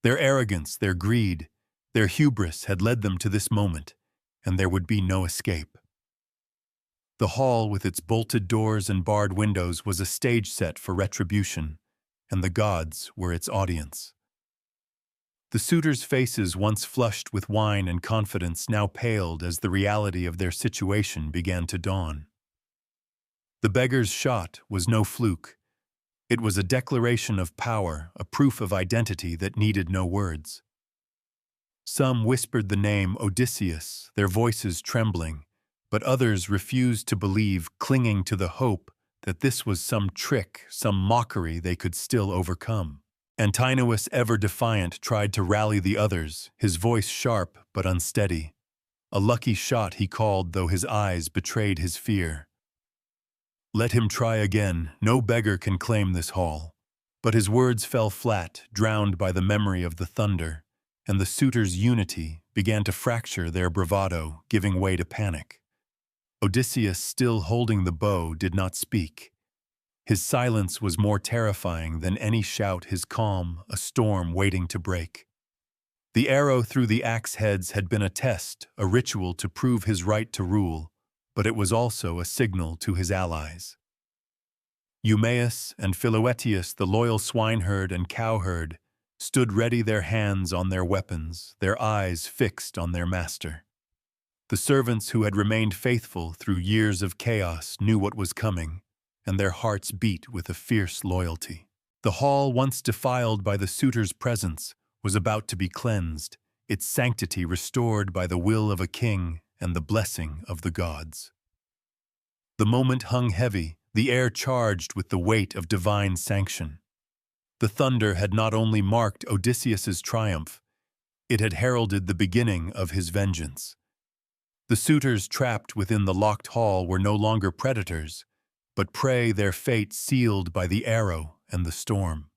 S1: Their arrogance, their greed, their hubris had led them to this moment, and there would be no escape. The hall, with its bolted doors and barred windows, was a stage set for retribution, and the gods were its audience. The suitors' faces, once flushed with wine and confidence, now paled as the reality of their situation began to dawn. The beggar's shot was no fluke. It was a declaration of power, a proof of identity that needed no words. Some whispered the name Odysseus, their voices trembling, but others refused to believe, clinging to the hope that this was some trick, some mockery they could still overcome. Antinous, ever defiant, tried to rally the others, his voice sharp but unsteady. A lucky shot, he called, though his eyes betrayed his fear. Let him try again, no beggar can claim this hall. But his words fell flat, drowned by the memory of the thunder, and the suitors' unity began to fracture their bravado, giving way to panic. Odysseus, still holding the bow, did not speak. His silence was more terrifying than any shout, his calm, a storm waiting to break. The arrow through the axe heads had been a test, a ritual to prove his right to rule, but it was also a signal to his allies. Eumaeus and Philoetius, the loyal swineherd and cowherd, stood ready, their hands on their weapons, their eyes fixed on their master. The servants who had remained faithful through years of chaos knew what was coming, and their hearts beat with a fierce loyalty. The hall, once defiled by the suitors' presence, was about to be cleansed, its sanctity restored by the will of a king and the blessing of the gods. The moment hung heavy, the air charged with the weight of divine sanction. The thunder had not only marked Odysseus's triumph, it had heralded the beginning of his vengeance. The suitors trapped within the locked hall were no longer predators, but prey, their fate sealed by the arrow and the storm.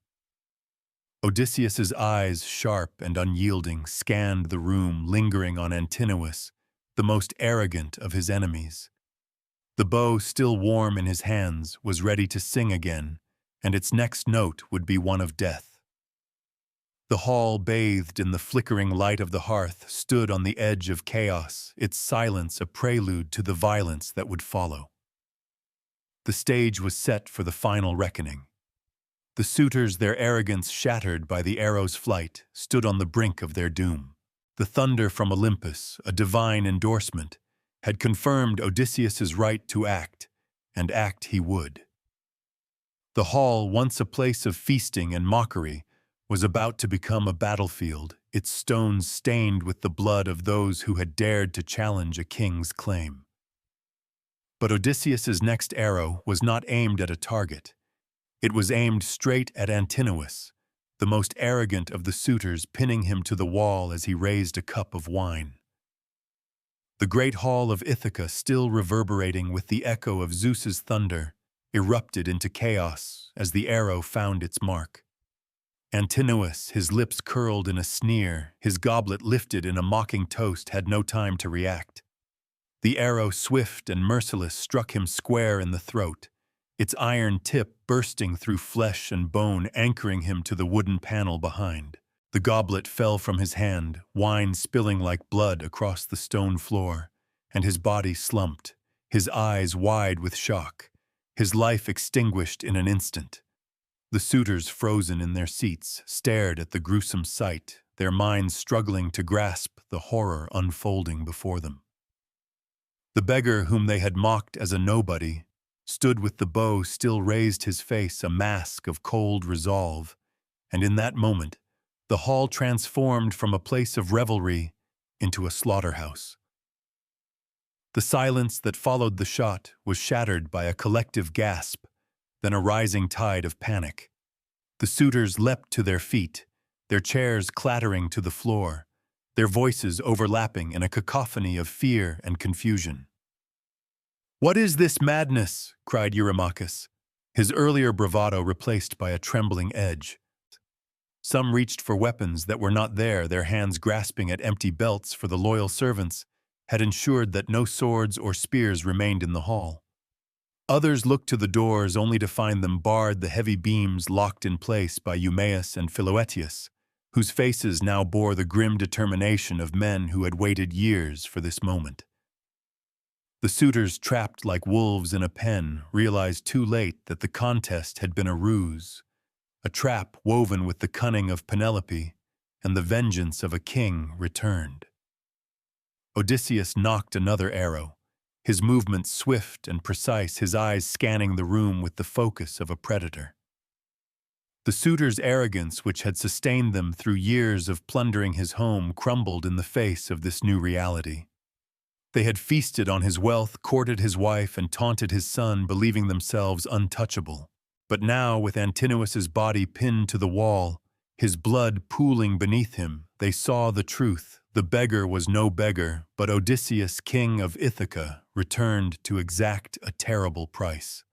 S1: Odysseus's eyes, sharp and unyielding, scanned the room, lingering on Antinous, the most arrogant of his enemies. The bow, still warm in his hands, was ready to sing again, and its next note would be one of death. The hall, bathed in the flickering light of the hearth, stood on the edge of chaos, its silence a prelude to the violence that would follow. The stage was set for the final reckoning. The suitors, their arrogance shattered by the arrow's flight, stood on the brink of their doom. The thunder from Olympus, a divine endorsement, had confirmed Odysseus's right to act, and act he would. The hall, once a place of feasting and mockery, was about to become a battlefield, its stones stained with the blood of those who had dared to challenge a king's claim. But Odysseus's next arrow was not aimed at a target. It was aimed straight at Antinous, the most arrogant of the suitors, pinning him to the wall as he raised a cup of wine. The great hall of Ithaca, still reverberating with the echo of Zeus's thunder, erupted into chaos as the arrow found its mark. Antinous, his lips curled in a sneer, his goblet lifted in a mocking toast, had no time to react. The arrow, swift and merciless, struck him square in the throat, its iron tip bursting through flesh and bone, anchoring him to the wooden panel behind. The goblet fell from his hand, wine spilling like blood across the stone floor, and his body slumped, his eyes wide with shock, his life extinguished in an instant. The suitors, frozen in their seats, stared at the gruesome sight, their minds struggling to grasp the horror unfolding before them. The beggar whom they had mocked as a nobody stood with the bow still raised, his face a mask of cold resolve, and in that moment, the hall transformed from a place of revelry into a slaughterhouse. The silence that followed the shot was shattered by a collective gasp, then a rising tide of panic. The suitors leapt to their feet, their chairs clattering to the floor, their voices overlapping in a cacophony of fear and confusion. "What is this madness?" cried Eurymachus, his earlier bravado replaced by a trembling edge. Some reached for weapons that were not there, their hands grasping at empty belts, for the loyal servants had ensured that no swords or spears remained in the hall. Others looked to the doors only to find them barred, the heavy beams locked in place by Eumaeus and Philoetius, whose faces now bore the grim determination of men who had waited years for this moment. The suitors, trapped like wolves in a pen, realized too late that the contest had been a ruse, a trap woven with the cunning of Penelope, and the vengeance of a king returned. Odysseus nocked another arrow, his movements swift and precise, his eyes scanning the room with the focus of a predator. The suitors' arrogance, which had sustained them through years of plundering his home, crumbled in the face of this new reality. They had feasted on his wealth, courted his wife, and taunted his son, believing themselves untouchable. But now, with Antinous' body pinned to the wall, his blood pooling beneath him, they saw the truth. The beggar was no beggar, but Odysseus, king of Ithaca, returned to exact a terrible price.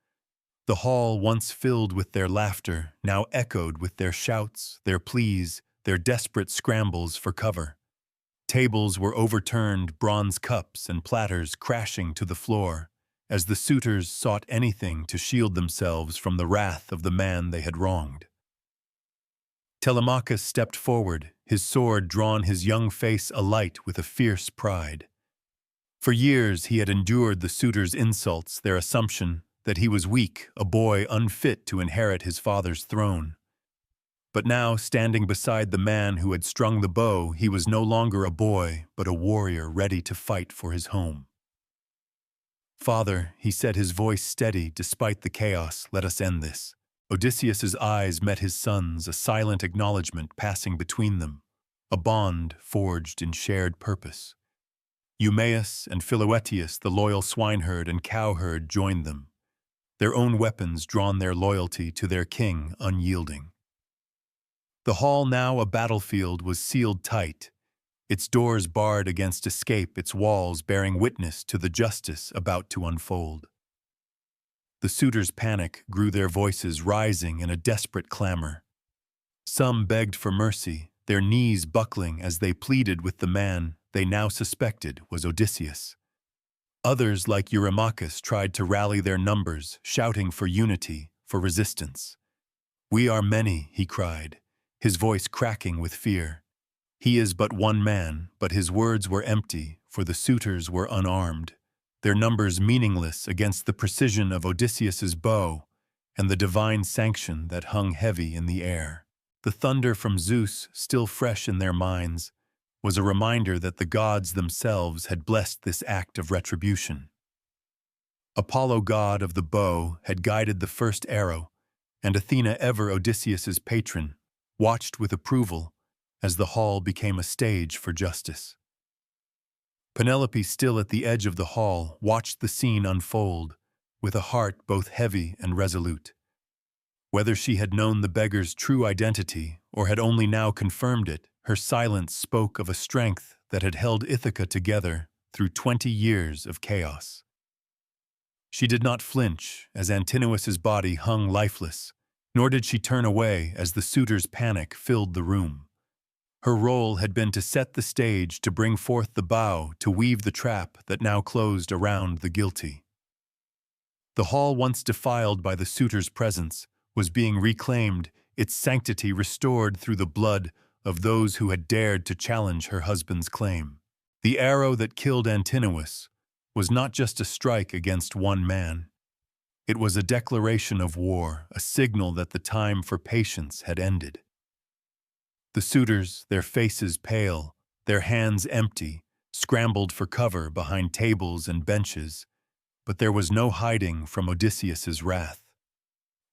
S1: The hall, once filled with their laughter, now echoed with their shouts, their pleas, their desperate scrambles for cover. Tables were overturned, bronze cups and platters crashing to the floor, as the suitors sought anything to shield themselves from the wrath of the man they had wronged. Telemachus stepped forward, his sword drawn, his young face alight with a fierce pride. For years he had endured the suitors' insults, their assumption that he was weak, a boy unfit to inherit his father's throne. But now, standing beside the man who had strung the bow, he was no longer a boy, but a warrior ready to fight for his home. "Father," he said, his voice steady despite the chaos, "let us end this." Odysseus's eyes met his son's, a silent acknowledgement passing between them, a bond forged in shared purpose. Eumaeus and Philoetius, the loyal swineherd and cowherd, joined them, their own weapons drawn, their loyalty to their king unyielding. The hall, now a battlefield, was sealed tight, its doors barred against escape, its walls bearing witness to the justice about to unfold. The suitors' panic grew, their voices rising in a desperate clamor. Some begged for mercy, their knees buckling as they pleaded with the man they now suspected was Odysseus. Others, like Eurymachus, tried to rally their numbers, shouting for unity, for resistance. "We are many," he cried, his voice cracking with fear. "He is but one man," but his words were empty, for the suitors were unarmed, their numbers meaningless against the precision of Odysseus's bow and the divine sanction that hung heavy in the air. The thunder from Zeus, still fresh in their minds, was a reminder that the gods themselves had blessed this act of retribution. Apollo, god of the bow, had guided the first arrow, and Athena, ever Odysseus's patron, watched with approval as the hall became a stage for justice. Penelope, still at the edge of the hall, watched the scene unfold, with a heart both heavy and resolute. Whether she had known the beggar's true identity or had only now confirmed it, her silence spoke of a strength that had held Ithaca together through 20 years of chaos. She did not flinch as Antinous' body hung lifeless, nor did she turn away as the suitors' panic filled the room. Her role had been to set the stage, to bring forth the bow, to weave the trap that now closed around the guilty. The hall, once defiled by the suitors' presence, was being reclaimed, its sanctity restored through the blood of those who had dared to challenge her husband's claim. The arrow that killed Antinous was not just a strike against one man. It was a declaration of war, a signal that the time for patience had ended. The suitors, their faces pale, their hands empty, scrambled for cover behind tables and benches, but there was no hiding from Odysseus's wrath.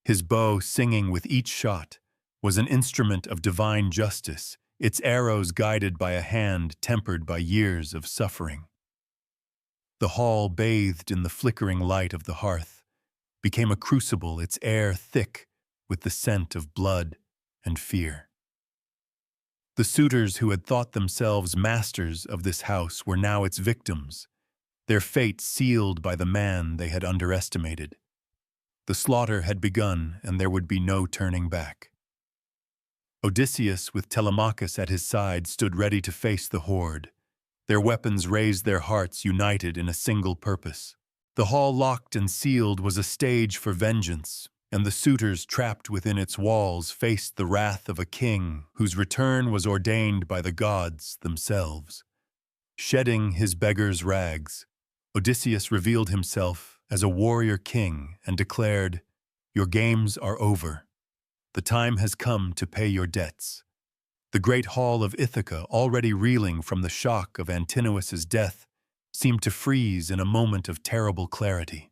S1: His bow, singing with each shot, was an instrument of divine justice, its arrows guided by a hand tempered by years of suffering. The hall, bathed in the flickering light of the hearth, became a crucible, its air thick with the scent of blood and fear. The suitors who had thought themselves masters of this house were now its victims, their fate sealed by the man they had underestimated. The slaughter had begun, and there would be no turning back. Odysseus, with Telemachus at his side, stood ready to face the horde. Their weapons raised, their hearts united in a single purpose. The hall, locked and sealed, was a stage for vengeance, and the suitors trapped within its walls faced the wrath of a king whose return was ordained by the gods themselves. Shedding his beggar's rags, Odysseus revealed himself as a warrior king and declared, "Your games are over. The time has come to pay your debts." The great hall of Ithaca, already reeling from the shock of Antinous' death, seemed to freeze in a moment of terrible clarity.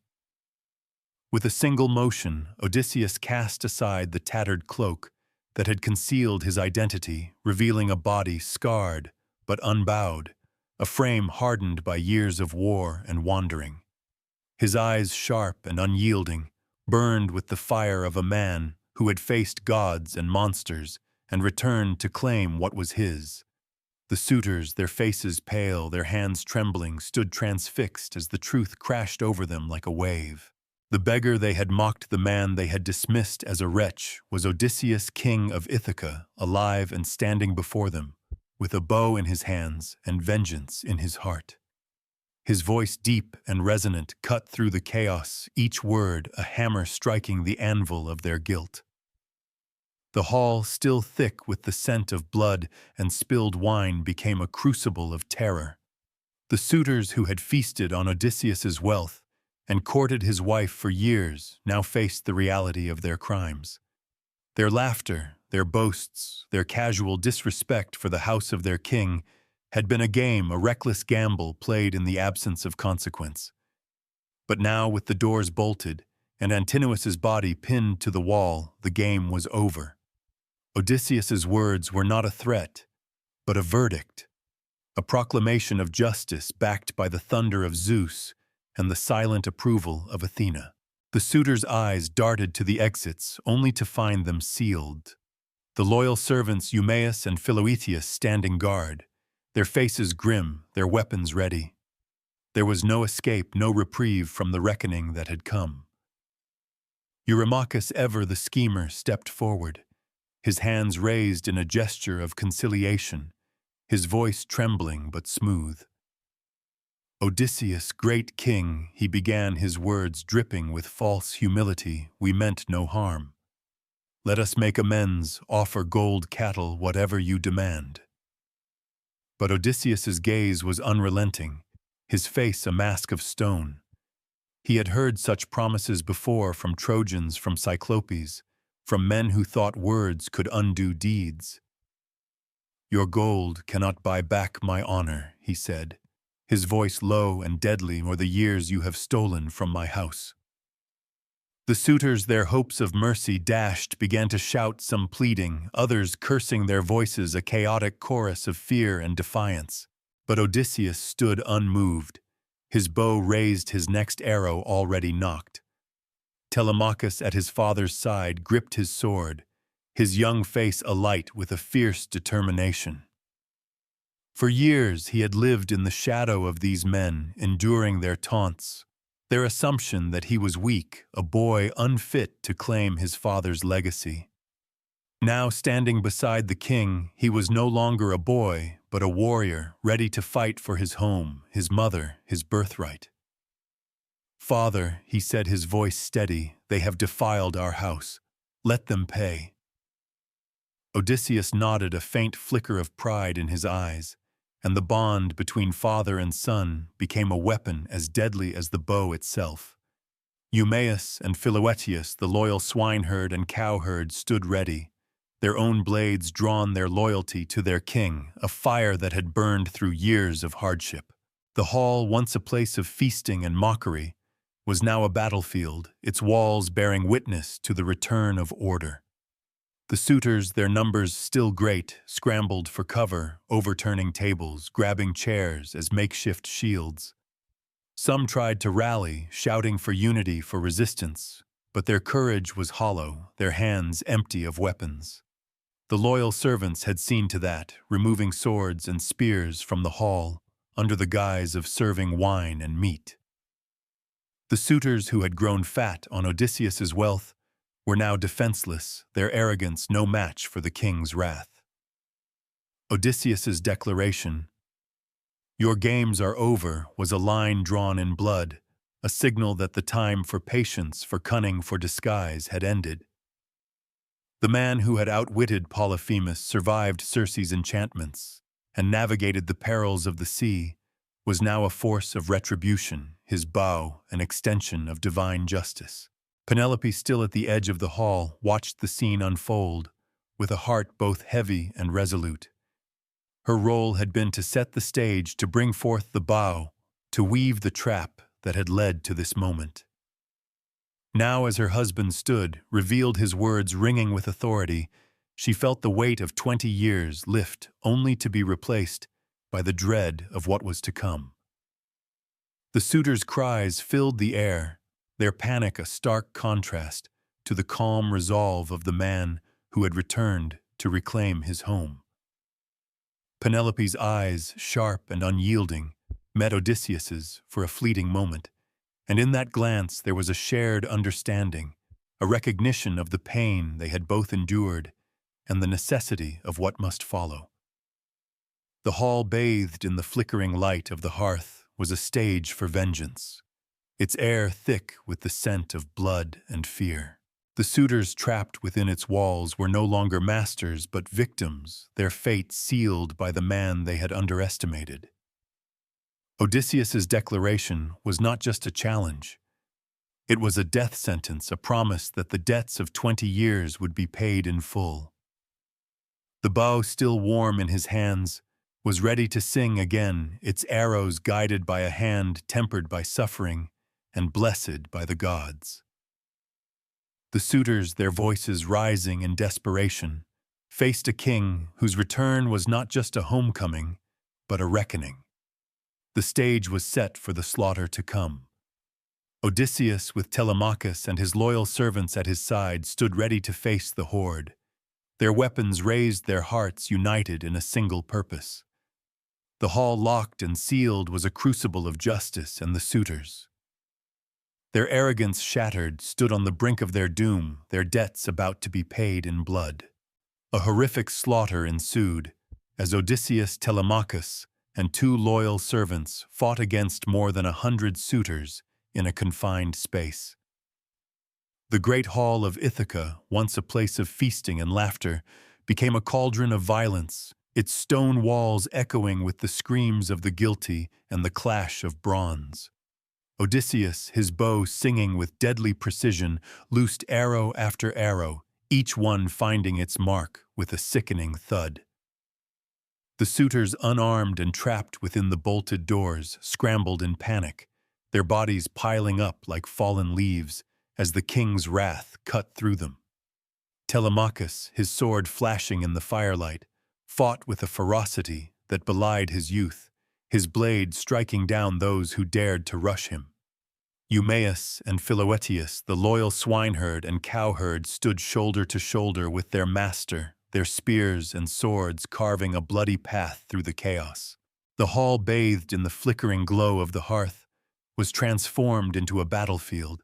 S1: With a single motion, Odysseus cast aside the tattered cloak that had concealed his identity, revealing a body scarred but unbowed, a frame hardened by years of war and wandering. His eyes sharp and unyielding, burned with the fire of a man who had faced gods and monsters and returned to claim what was his. The suitors, their faces pale, their hands trembling, stood transfixed as the truth crashed over them like a wave. The beggar they had mocked, the man they had dismissed as a wretch, was Odysseus, king of Ithaca, alive and standing before them, with a bow in his hands and vengeance in his heart. His voice, deep and resonant, cut through the chaos, each word a hammer striking the anvil of their guilt. The hall, still thick with the scent of blood and spilled wine, became a crucible of terror. The suitors who had feasted on Odysseus's wealth and courted his wife for years now faced the reality of their crimes. Their laughter, their boasts, their casual disrespect for the house of their king had been a game, a reckless gamble played in the absence of consequence. But now, with the doors bolted and Antinous' body pinned to the wall, the game was over. Odysseus's words were not a threat, but a verdict, a proclamation of justice backed by the thunder of Zeus and the silent approval of Athena. The suitors' eyes darted to the exits, only to find them sealed. The loyal servants Eumaeus and Philoetius standing guard, their faces grim, their weapons ready. There was no escape, no reprieve from the reckoning that had come. Eurymachus, ever the schemer, stepped forward, his hands raised in a gesture of conciliation, his voice trembling but smooth. "Odysseus, great king," he began, his words dripping with false humility, "we meant no harm. Let us make amends, offer gold, cattle, whatever you demand." But Odysseus's gaze was unrelenting, his face a mask of stone. He had heard such promises before from Trojans, from Cyclopes, from men who thought words could undo deeds. "Your gold cannot buy back my honor," he said, his voice low and deadly, "or the years you have stolen from my house." The suitors, their hopes of mercy dashed, began to shout, some pleading, others cursing, their voices a chaotic chorus of fear and defiance. But Odysseus stood unmoved, his bow raised, his next arrow already nocked. Telemachus at his father's side gripped his sword, his young face alight with a fierce determination. For years he had lived in the shadow of these men, enduring their taunts, their assumption that he was weak, a boy unfit to claim his father's legacy. Now, standing beside the king, he was no longer a boy, but a warrior, ready to fight for his home, his mother, his birthright. "Father," he said, his voice steady, "they have defiled our house. Let them pay." Odysseus nodded, a faint flicker of pride in his eyes, and the bond between father and son became a weapon as deadly as the bow itself. Eumaeus and Philoetius, the loyal swineherd and cowherd, stood ready, their own blades drawn, their loyalty to their king, a fire that had burned through years of hardship. The hall, once a place of feasting and mockery, was now a battlefield, its walls bearing witness to the return of order. The suitors, their numbers still great, scrambled for cover, overturning tables, grabbing chairs as makeshift shields. Some tried to rally, shouting for unity, for resistance, but their courage was hollow, their hands empty of weapons. The loyal servants had seen to that, removing swords and spears from the hall, under the guise of serving wine and meat. The suitors who had grown fat on Odysseus's wealth were now defenseless, their arrogance no match for the king's wrath. Odysseus's declaration, "Your games are over," was a line drawn in blood, a signal that the time for patience, for cunning, for disguise had ended. The man who had outwitted Polyphemus, survived Circe's enchantments, and navigated the perils of the sea, was now a force of retribution, his bow an extension of divine justice. Penelope, still at the edge of the hall, watched the scene unfold, with a heart both heavy and resolute. Her role had been to set the stage, to bring forth the bow, to weave the trap that had led to this moment. Now, as her husband stood, revealed, his words ringing with authority, she felt the weight of 20 years lift, only to be replaced by the dread of what was to come. The suitors' cries filled the air, their panic a stark contrast to the calm resolve of the man who had returned to reclaim his home. Penelope's eyes, sharp and unyielding, met Odysseus's for a fleeting moment, and in that glance there was a shared understanding, a recognition of the pain they had both endured and the necessity of what must follow. The hall bathed in the flickering light of the hearth was a stage for vengeance, its air thick with the scent of blood and fear. The suitors trapped within its walls were no longer masters but victims, their fate sealed by the man they had underestimated. Odysseus's declaration was not just a challenge. It was a death sentence, a promise that the debts of 20 years would be paid in full. The bow, still warm in his hands, was ready to sing again, its arrows guided by a hand tempered by suffering and blessed by the gods. The suitors, their voices rising in desperation, faced a king whose return was not just a homecoming, but a reckoning. The stage was set for the slaughter to come. Odysseus, with Telemachus and his loyal servants at his side, stood ready to face the horde. Their weapons raised, their hearts united in a single purpose. The hall, locked and sealed, was a crucible of justice and the suitors. Their arrogance shattered, stood on the brink of their doom, their debts about to be paid in blood. A horrific slaughter ensued, as Odysseus, Telemachus, and 2 loyal servants fought against more than 100 suitors in a confined space. The great hall of Ithaca, once a place of feasting and laughter, became a cauldron of violence, its stone walls echoing with the screams of the guilty and the clash of bronze. Odysseus, his bow singing with deadly precision, loosed arrow after arrow, each one finding its mark with a sickening thud. The suitors, unarmed and trapped within the bolted doors, scrambled in panic, their bodies piling up like fallen leaves as the king's wrath cut through them. Telemachus, his sword flashing in the firelight, fought with a ferocity that belied his youth, his blade striking down those who dared to rush him. Eumaeus and Philoetius, the loyal swineherd and cowherd, stood shoulder to shoulder with their master, their spears and swords carving a bloody path through the chaos. The hall, bathed in the flickering glow of the hearth, was transformed into a battlefield,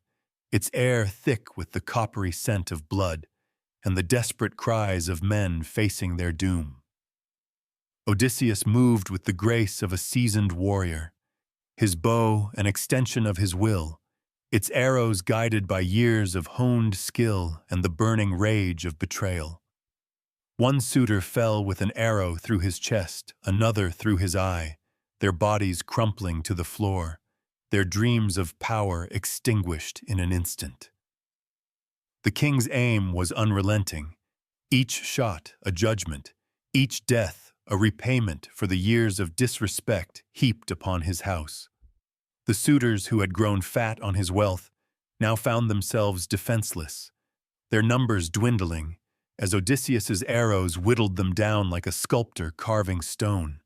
S1: its air thick with the coppery scent of blood and the desperate cries of men facing their doom. Odysseus moved with the grace of a seasoned warrior, his bow an extension of his will, its arrows guided by years of honed skill and the burning rage of betrayal. One suitor fell with an arrow through his chest, another through his eye, their bodies crumpling to the floor, their dreams of power extinguished in an instant. The king's aim was unrelenting, each shot a judgment, each death a repayment for the years of disrespect heaped upon his house. The suitors who had grown fat on his wealth now found themselves defenseless, their numbers dwindling as Odysseus's arrows whittled them down like a sculptor carving stone.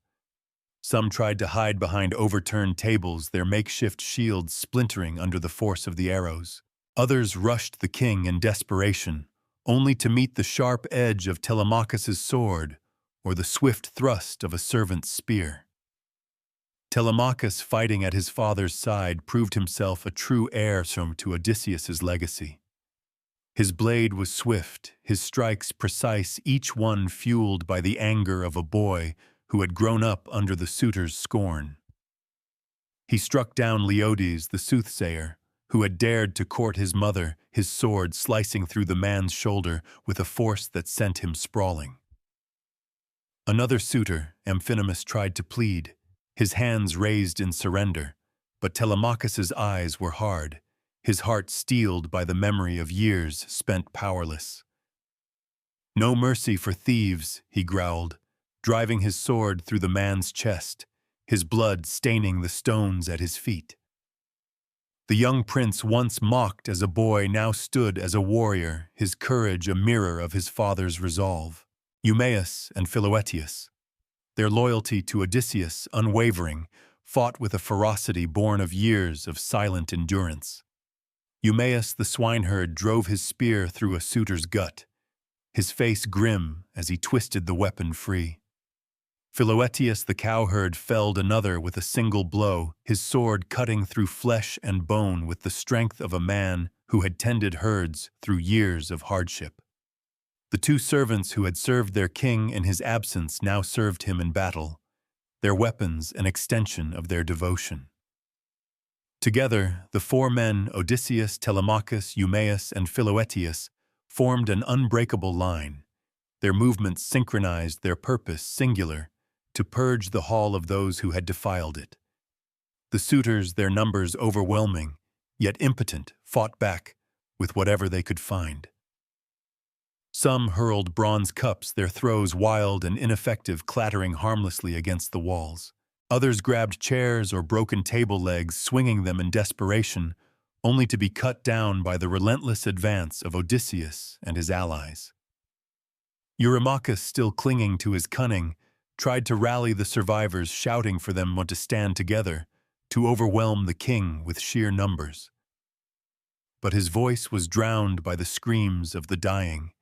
S1: Some tried to hide behind overturned tables, their makeshift shields splintering under the force of the arrows. Others rushed the king in desperation, only to meet the sharp edge of Telemachus's sword or the swift thrust of a servant's spear. Telemachus, fighting at his father's side, proved himself a true heir to Odysseus's legacy. His blade was swift, his strikes precise, each one fueled by the anger of a boy who had grown up under the suitor's scorn. He struck down Leodes, the soothsayer, who had dared to court his mother, his sword slicing through the man's shoulder with a force that sent him sprawling. Another suitor, Amphinomus, tried to plead, his hands raised in surrender, but Telemachus's eyes were hard, his heart steeled by the memory of years spent powerless. "No mercy for thieves," he growled, driving his sword through the man's chest, his blood staining the stones at his feet. The young prince, once mocked as a boy, now stood as a warrior, his courage a mirror of his father's resolve. Eumaeus and Philoetius, their loyalty to Odysseus unwavering, fought with a ferocity born of years of silent endurance. Eumaeus the swineherd drove his spear through a suitor's gut, his face grim as he twisted the weapon free. Philoetius the cowherd felled another with a single blow, his sword cutting through flesh and bone with the strength of a man who had tended herds through years of hardship. The two servants who had served their king in his absence now served him in battle, their weapons an extension of their devotion. Together, the four men, Odysseus, Telemachus, Eumaeus, and Philoetius, formed an unbreakable line, their movements synchronized, their purpose singular, to purge the hall of those who had defiled it. The suitors, their numbers overwhelming, yet impotent, fought back with whatever they could find. Some hurled bronze cups, their throws wild and ineffective, clattering harmlessly against the walls. Others grabbed chairs or broken table legs, swinging them in desperation, only to be cut down by the relentless advance of Odysseus and his allies. Eurymachus, still clinging to his cunning, tried to rally the survivors, shouting for them to stand together, to overwhelm the king with sheer numbers. But his voice was drowned by the screams of the dying,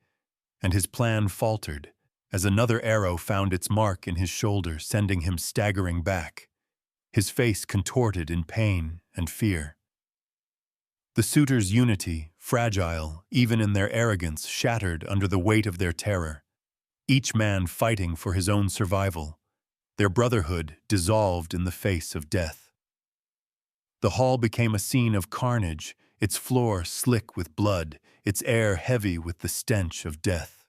S1: and his plan faltered as another arrow found its mark in his shoulder, sending him staggering back, his face contorted in pain and fear. The suitors' unity, fragile even in their arrogance, shattered under the weight of their terror, each man fighting for his own survival, their brotherhood dissolved in the face of death. The hall became a scene of carnage, its floor slick with blood, its air heavy with the stench of death.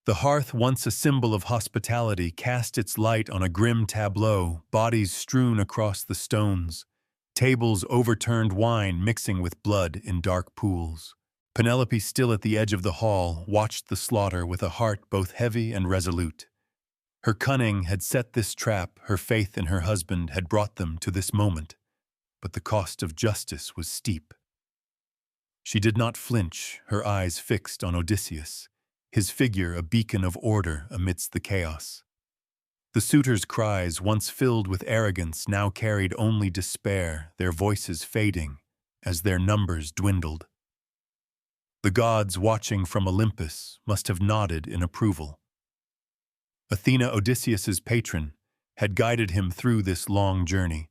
S1: The hearth, once a symbol of hospitality, cast its light on a grim tableau, bodies strewn across the stones, tables overturned, wine mixing with blood in dark pools. Penelope, still at the edge of the hall, watched the slaughter with a heart both heavy and resolute. Her cunning had set this trap, her faith in her husband had brought them to this moment, but the cost of justice was steep. She did not flinch, her eyes fixed on Odysseus, his figure a beacon of order amidst the chaos. The suitors' cries, once filled with arrogance, now carried only despair, their voices fading as their numbers dwindled. The gods, watching from Olympus, must have nodded in approval. Athena, Odysseus's patron, had guided him through this long journey,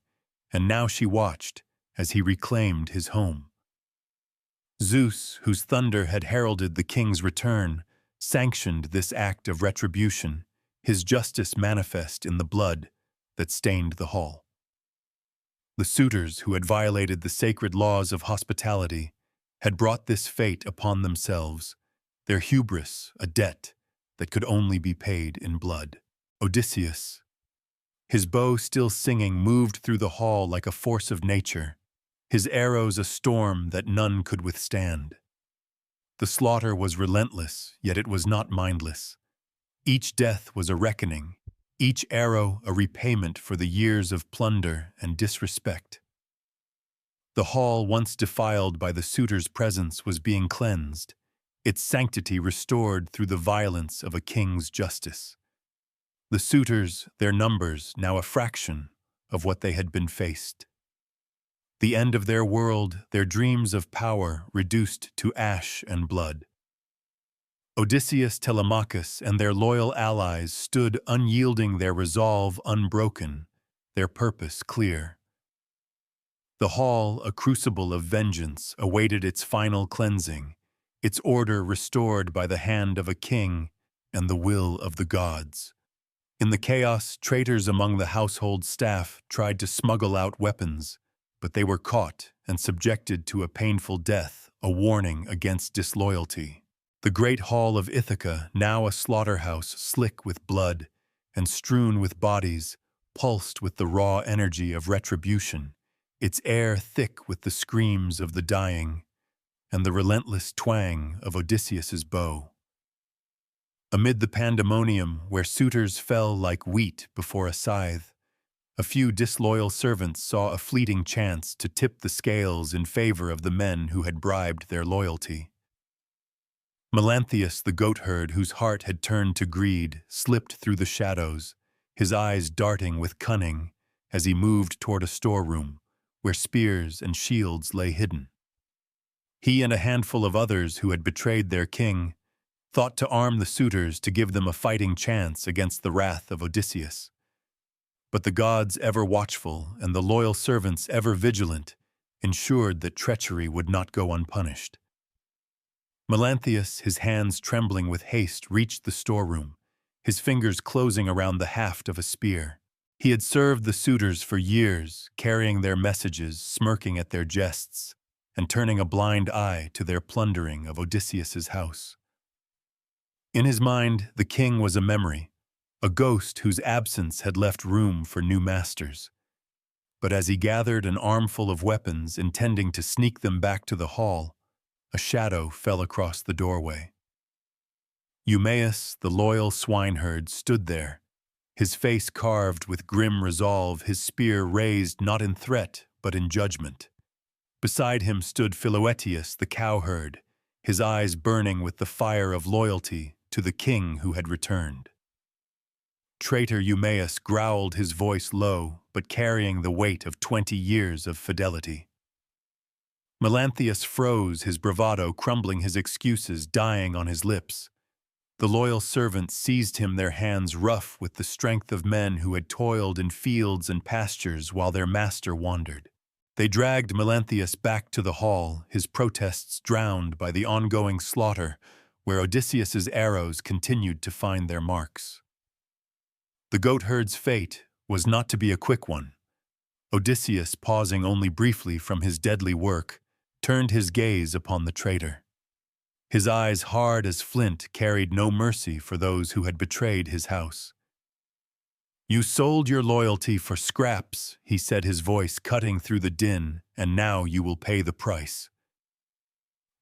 S1: and now she watched as he reclaimed his home. Zeus, whose thunder had heralded the king's return, sanctioned this act of retribution, his justice manifest in the blood that stained the hall. The suitors, who had violated the sacred laws of hospitality, had brought this fate upon themselves, their hubris a debt that could only be paid in blood. Odysseus, his bow still singing, moved through the hall like a force of nature, his arrows a storm that none could withstand. The slaughter was relentless, yet it was not mindless. Each death was a reckoning, each arrow a repayment for the years of plunder and disrespect. The hall, once defiled by the suitors' presence, was being cleansed, its sanctity restored through the violence of a king's justice. The suitors, their numbers, now a fraction of what they had been faced. The end of their world, their dreams of power reduced to ash and blood. Odysseus, Telemachus, and their loyal allies stood unyielding, their resolve unbroken, their purpose clear. The hall, a crucible of vengeance, awaited its final cleansing, its order restored by the hand of a king and the will of the gods. In the chaos, traitors among the household staff tried to smuggle out weapons, but they were caught and subjected to a painful death, a warning against disloyalty. The great hall of Ithaca, now a slaughterhouse slick with blood and strewn with bodies, pulsed with the raw energy of retribution, its air thick with the screams of the dying and the relentless twang of Odysseus's bow. Amid the pandemonium, where suitors fell like wheat before a scythe, a few disloyal servants saw a fleeting chance to tip the scales in favor of the men who had bribed their loyalty. Melanthius, the goatherd, whose heart had turned to greed, slipped through the shadows, his eyes darting with cunning as he moved toward a storeroom where spears and shields lay hidden. He and a handful of others who had betrayed their king thought to arm the suitors to give them a fighting chance against the wrath of Odysseus. But the gods, ever watchful, and the loyal servants, ever vigilant, ensured that treachery would not go unpunished. Melanthius, his hands trembling with haste, reached the storeroom, his fingers closing around the haft of a spear. He had served the suitors for years, carrying their messages, smirking at their jests, and turning a blind eye to their plundering of Odysseus's house. In his mind, the king was a memory, a ghost whose absence had left room for new masters. But as he gathered an armful of weapons, intending to sneak them back to the hall, a shadow fell across the doorway. Eumaeus, the loyal swineherd, stood there, his face carved with grim resolve, his spear raised not in threat but in judgment. Beside him stood Philoetius, the cowherd, his eyes burning with the fire of loyalty to the king who had returned. Traitor Eumaeus growled, his voice low, but carrying the weight of 20 years of fidelity. Melanthius froze, his bravado crumbling, his excuses dying on his lips. The loyal servants seized him, their hands rough with the strength of men who had toiled in fields and pastures while their master wandered. They dragged Melanthius back to the hall, his protests drowned by the ongoing slaughter, where Odysseus's arrows continued to find their marks. The goatherd's fate was not to be a quick one. Odysseus, pausing only briefly from his deadly work, turned his gaze upon the traitor. His eyes, hard as flint, carried no mercy for those who had betrayed his house. "You sold your loyalty for scraps," he said, his voice cutting through the din, "and now you will pay the price."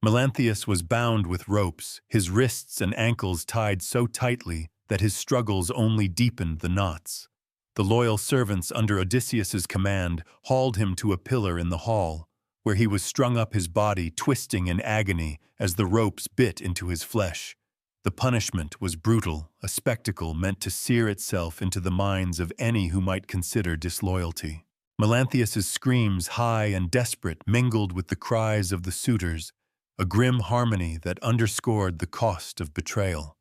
S1: Melanthius was bound with ropes, his wrists and ankles tied so tightly that his struggles only deepened the knots. The loyal servants under Odysseus's command hauled him to a pillar in the hall, where he was strung up, his body twisting in agony as the ropes bit into his flesh. The punishment was brutal, a spectacle meant to sear itself into the minds of any who might consider disloyalty. Melanthius's screams, high and desperate, mingled with the cries of the suitors, a grim harmony that underscored the cost of betrayal.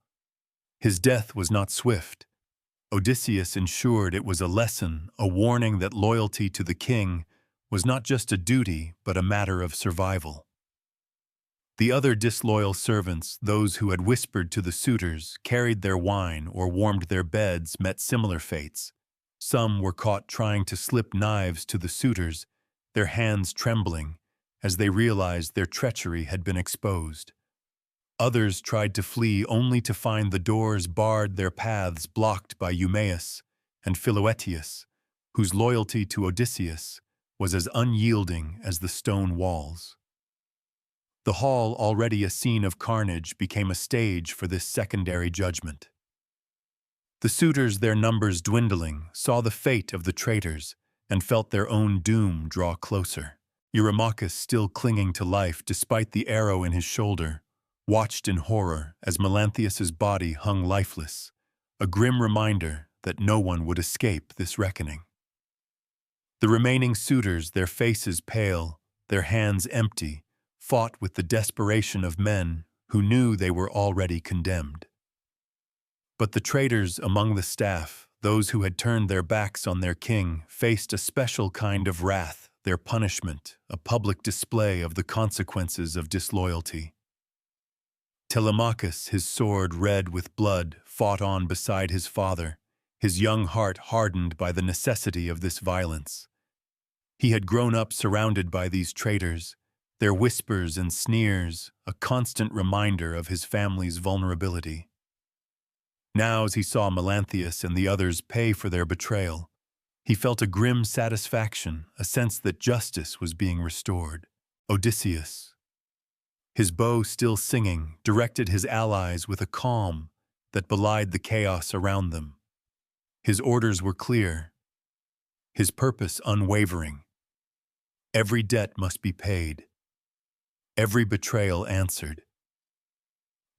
S1: His death was not swift. Odysseus ensured it was a lesson, a warning that loyalty to the king was not just a duty, but a matter of survival. The other disloyal servants, those who had whispered to the suitors, carried their wine, or warmed their beds, met similar fates. Some were caught trying to slip knives to the suitors, their hands trembling as they realized their treachery had been exposed. Others tried to flee only to find the doors barred, their paths blocked by Eumaeus and Philoetius, whose loyalty to Odysseus was as unyielding as the stone walls. The hall, already a scene of carnage, became a stage for this secondary judgment. The suitors, their numbers dwindling, saw the fate of the traitors and felt their own doom draw closer. Eurymachus, still clinging to life despite the arrow in his shoulder, watched in horror as Melanthius's body hung lifeless, a grim reminder that no one would escape this reckoning. The remaining suitors, their faces pale, their hands empty, fought with the desperation of men who knew they were already condemned. But the traitors among the staff, those who had turned their backs on their king, faced a special kind of wrath, their punishment, a public display of the consequences of disloyalty. Telemachus, his sword red with blood, fought on beside his father, his young heart hardened by the necessity of this violence. He had grown up surrounded by these traitors, their whispers and sneers, a constant reminder of his family's vulnerability. Now, as he saw Melanthius and the others pay for their betrayal, he felt a grim satisfaction, a sense that justice was being restored. Odysseus, his bow still singing, directed his allies with a calm that belied the chaos around them. His orders were clear, his purpose unwavering. Every debt must be paid, every betrayal answered.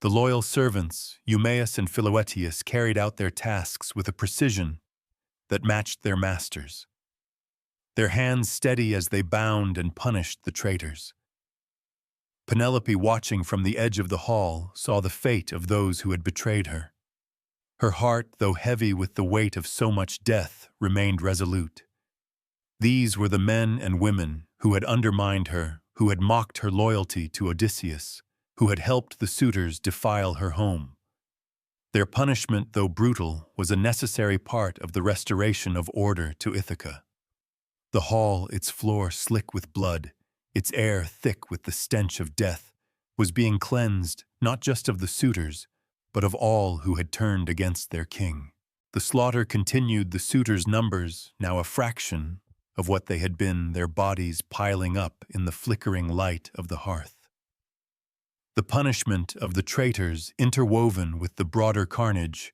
S1: The loyal servants, Eumaeus and Philoetius, carried out their tasks with a precision that matched their masters, their hands steady as they bound and punished the traitors. Penelope, watching from the edge of the hall, saw the fate of those who had betrayed her. Her heart, though heavy with the weight of so much death, remained resolute. These were the men and women who had undermined her, who had mocked her loyalty to Odysseus, who had helped the suitors defile her home. Their punishment, though brutal, was a necessary part of the restoration of order to Ithaca. The hall, its floor slick with blood, its air thick with the stench of death, was being cleansed not just of the suitors, but of all who had turned against their king. The slaughter continued, the suitors' numbers, now a fraction of what they had been, their bodies piling up in the flickering light of the hearth. The punishment of the traitors, interwoven with the broader carnage,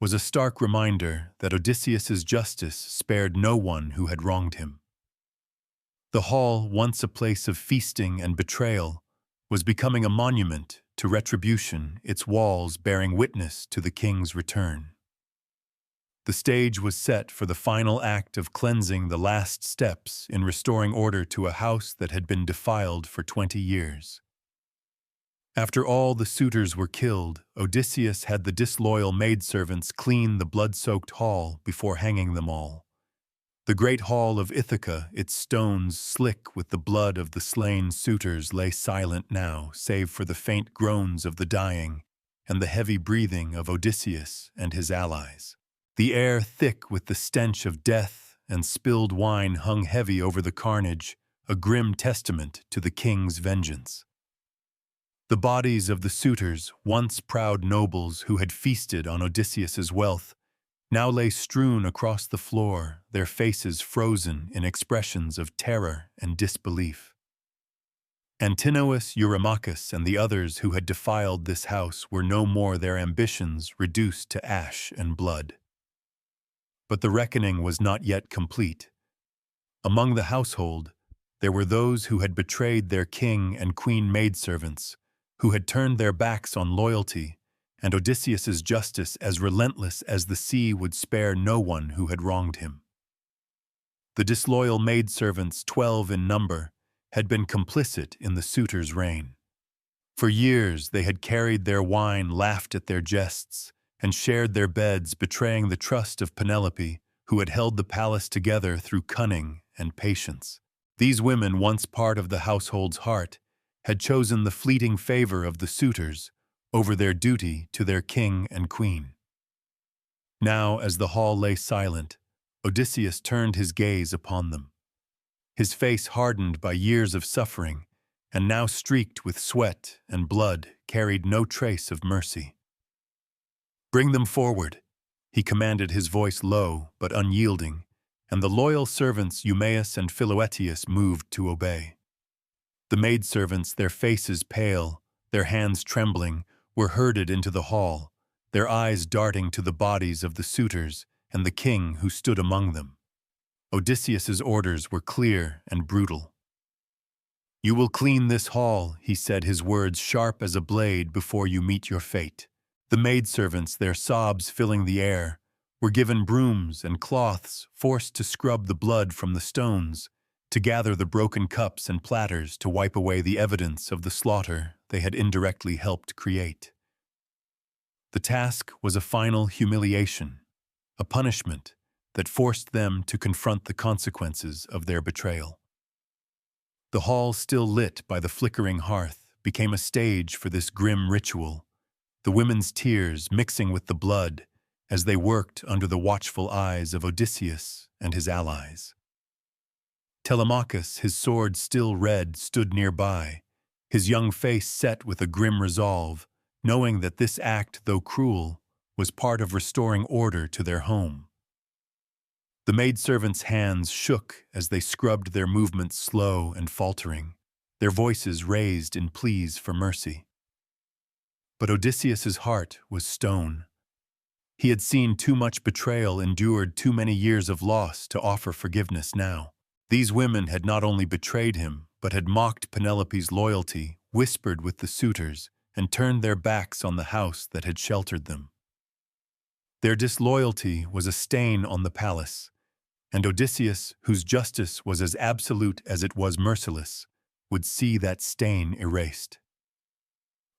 S1: was a stark reminder that Odysseus's justice spared no one who had wronged him. The hall, once a place of feasting and betrayal, was becoming a monument to retribution, its walls bearing witness to the king's return. The stage was set for the final act of cleansing, the last steps in restoring order to a house that had been defiled for 20 years. After all the suitors were killed, Odysseus had the disloyal maidservants clean the blood-soaked hall before hanging them all. The great hall of Ithaca, its stones slick with the blood of the slain suitors, lay silent now, save for the faint groans of the dying and the heavy breathing of Odysseus and his allies. The air, thick with the stench of death and spilled wine, hung heavy over the carnage, a grim testament to the king's vengeance. The bodies of the suitors, once proud nobles who had feasted on Odysseus's wealth, now lay strewn across the floor, their faces frozen in expressions of terror and disbelief. Antinous, Eurymachus, and the others who had defiled this house were no more, their ambitions reduced to ash and blood. But the reckoning was not yet complete. Among the household, there were those who had betrayed their king and queen maidservants, who had turned their backs on loyalty, and Odysseus's justice, as relentless as the sea, would spare no one who had wronged him. The disloyal maidservants, 12 in number, had been complicit in the suitors' reign. For years they had carried their wine, laughed at their jests, and shared their beds, betraying the trust of Penelope, who had held the palace together through cunning and patience. These women, once part of the household's heart, had chosen the fleeting favor of the suitors over their duty to their king and queen. Now, as the hall lay silent, Odysseus turned his gaze upon them. His face, hardened by years of suffering, and now streaked with sweat and blood, carried no trace of mercy. "Bring them forward," he commanded, his voice low but unyielding, and the loyal servants Eumaeus and Philoetius moved to obey. The maidservants, their faces pale, their hands trembling, were herded into the hall, their eyes darting to the bodies of the suitors and the king who stood among them. Odysseus's orders were clear and brutal. "You will clean this hall," he said, his words sharp as a blade, "before you meet your fate." The maidservants, their sobs filling the air, were given brooms and cloths, forced to scrub the blood from the stones, to gather the broken cups and platters, to wipe away the evidence of the slaughter they had indirectly helped create. The task was a final humiliation, a punishment that forced them to confront the consequences of their betrayal. The hall, still lit by the flickering hearth, became a stage for this grim ritual, the women's tears mixing with the blood as they worked under the watchful eyes of Odysseus and his allies. Telemachus, his sword still red, stood nearby, his young face set with a grim resolve, knowing that this act, though cruel, was part of restoring order to their home. The maidservants' hands shook as they scrubbed, their movements slow and faltering, their voices raised in pleas for mercy. But Odysseus's heart was stone. He had seen too much betrayal, endured too many years of loss to offer forgiveness now. These women had not only betrayed him, but had mocked Penelope's loyalty, whispered with the suitors, and turned their backs on the house that had sheltered them. Their disloyalty was a stain on the palace, and Odysseus, whose justice was as absolute as it was merciless, would see that stain erased.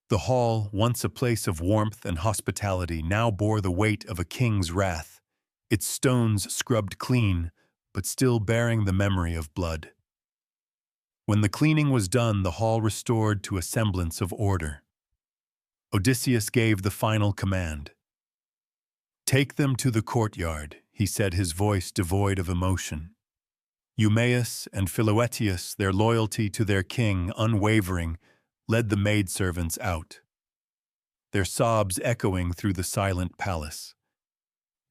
S1: The hall, once a place of warmth and hospitality, now bore the weight of a king's wrath, its stones scrubbed clean, but still bearing the memory of blood. When the cleaning was done, the hall restored to a semblance of order. Odysseus gave the final command. "Take them to the courtyard," he said, his voice devoid of emotion. Eumaeus and Philoetius, their loyalty to their king unwavering, led the maidservants out, their sobs echoing through the silent palace.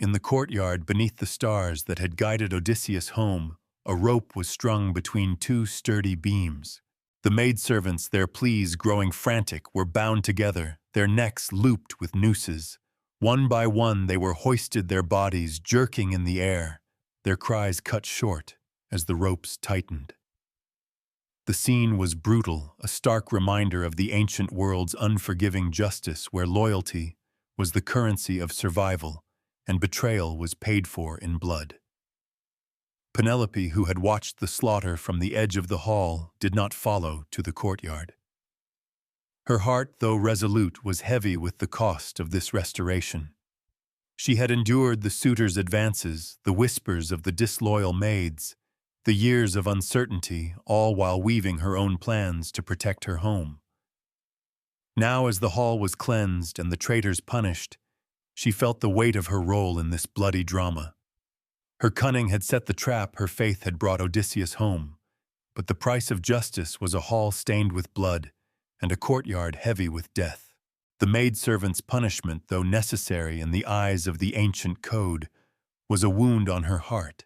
S1: In the courtyard, beneath the stars that had guided Odysseus home, a rope was strung between two sturdy beams. The maidservants, their pleas growing frantic, were bound together, their necks looped with nooses. One by one they were hoisted, their bodies jerking in the air, their cries cut short as the ropes tightened. The scene was brutal, a stark reminder of the ancient world's unforgiving justice, where loyalty was the currency of survival and betrayal was paid for in blood. Penelope, who had watched the slaughter from the edge of the hall, did not follow to the courtyard. Her heart, though resolute, was heavy with the cost of this restoration. She had endured the suitors' advances, the whispers of the disloyal maids, the years of uncertainty, all while weaving her own plans to protect her home. Now, as the hall was cleansed and the traitors punished, she felt the weight of her role in this bloody drama. Her cunning had set the trap, her faith had brought Odysseus home, but the price of justice was a hall stained with blood and a courtyard heavy with death. The maidservant's punishment, though necessary in the eyes of the ancient code, was a wound on her heart,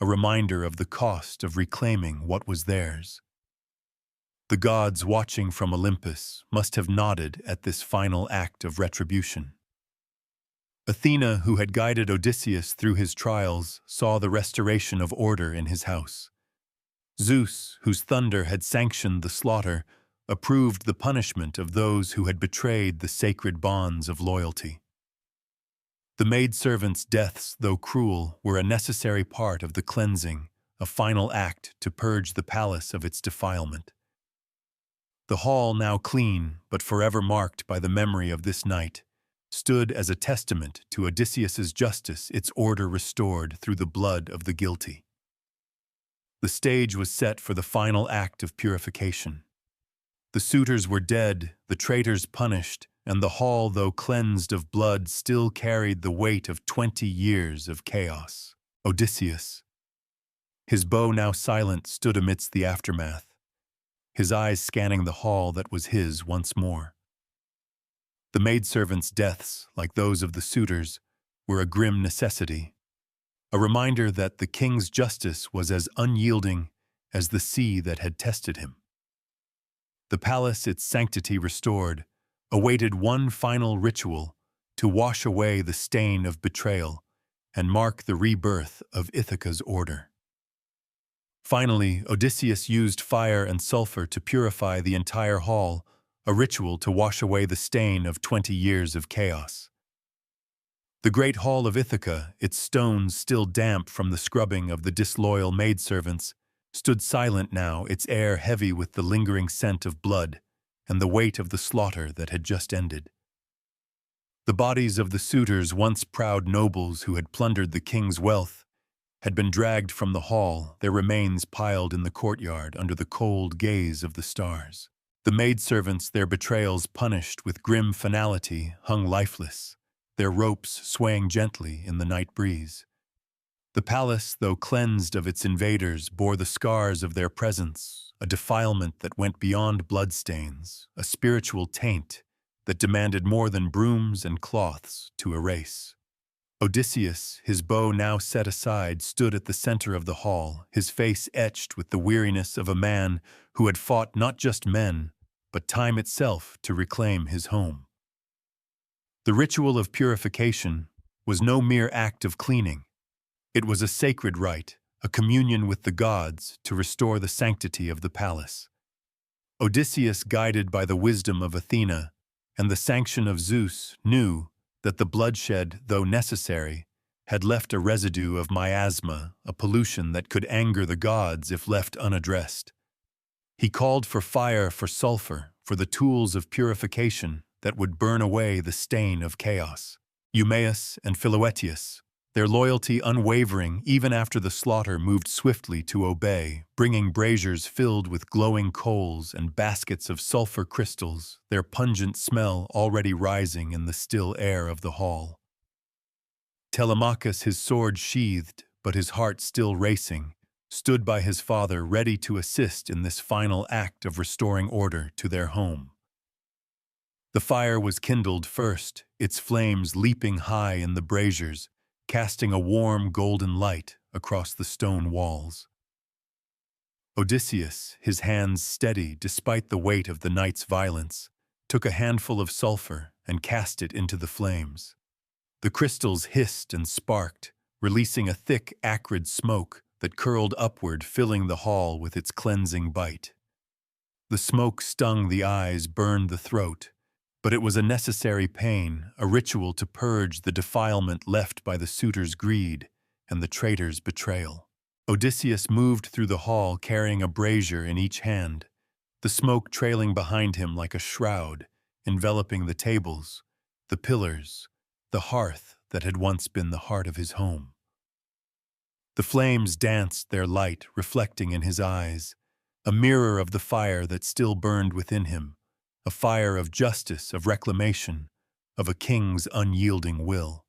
S1: a reminder of the cost of reclaiming what was theirs. The gods, watching from Olympus, must have nodded at this final act of retribution. Athena, who had guided Odysseus through his trials, saw the restoration of order in his house. Zeus, whose thunder had sanctioned the slaughter, approved the punishment of those who had betrayed the sacred bonds of loyalty. The maidservants' deaths, though cruel, were a necessary part of the cleansing, a final act to purge the palace of its defilement. The hall, now clean but forever marked by the memory of this night, stood as a testament to Odysseus's justice, its order restored through the blood of the guilty. The stage was set for the final act of purification. The suitors were dead, the traitors punished, and the hall, though cleansed of blood, still carried the weight of 20 years of chaos. Odysseus, his bow now silent, stood amidst the aftermath, his eyes scanning the hall that was his once more. The maidservants' deaths, like those of the suitors, were a grim necessity, a reminder that the king's justice was as unyielding as the sea that had tested him. The palace, its sanctity restored, awaited one final ritual to wash away the stain of betrayal and mark the rebirth of Ithaca's order. Finally, Odysseus used fire and sulfur to purify the entire hall, a ritual to wash away the stain of 20 years of chaos. The great hall of Ithaca, its stones still damp from the scrubbing of the disloyal maidservants, stood silent now, its air heavy with the lingering scent of blood and the weight of the slaughter that had just ended. The bodies of the suitors, once proud nobles who had plundered the king's wealth, had been dragged from the hall, their remains piled in the courtyard under the cold gaze of the stars. The maidservants, their betrayals punished with grim finality, hung lifeless, their ropes swaying gently in the night breeze. The palace, though cleansed of its invaders, bore the scars of their presence, a defilement that went beyond bloodstains, a spiritual taint that demanded more than brooms and cloths to erase. Odysseus, his bow now set aside, stood at the center of the hall, his face etched with the weariness of a man who had fought not just men, but time itself to reclaim his home. The ritual of purification was no mere act of cleaning. It was a sacred rite, a communion with the gods to restore the sanctity of the palace. Odysseus, guided by the wisdom of Athena and the sanction of Zeus, knew that the bloodshed, though necessary, had left a residue of miasma, a pollution that could anger the gods if left unaddressed. He called for fire, for sulfur, for the tools of purification that would burn away the stain of chaos. Eumaeus and Philoetius, their loyalty unwavering even after the slaughter, moved swiftly to obey, bringing braziers filled with glowing coals and baskets of sulfur crystals, their pungent smell already rising in the still air of the hall. Telemachus, his sword sheathed, but his heart still racing, stood by his father ready to assist in this final act of restoring order to their home. The fire was kindled first, its flames leaping high in the braziers, casting a warm golden light across the stone walls. Odysseus, his hands steady despite the weight of the night's violence, took a handful of sulfur and cast it into the flames. The crystals hissed and sparked, releasing a thick, acrid smoke that curled upward, filling the hall with its cleansing bite. The smoke stung the eyes, burned the throat, but it was a necessary pain, a ritual to purge the defilement left by the suitor's greed and the traitor's betrayal. Odysseus moved through the hall carrying a brazier in each hand, the smoke trailing behind him like a shroud, enveloping the tables, the pillars, the hearth that had once been the heart of his home. The flames danced, their light reflecting in his eyes, a mirror of the fire that still burned within him, a fire of justice, of reclamation, of a king's unyielding will.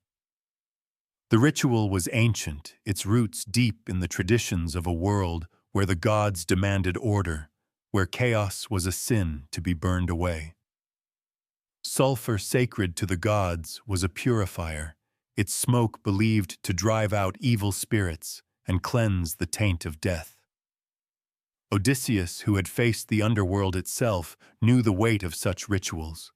S1: The ritual was ancient, its roots deep in the traditions of a world where the gods demanded order, where chaos was a sin to be burned away. Sulfur, sacred to the gods, was a purifier, its smoke believed to drive out evil spirits and cleanse the taint of death. Odysseus, who had faced the underworld itself, knew the weight of such rituals.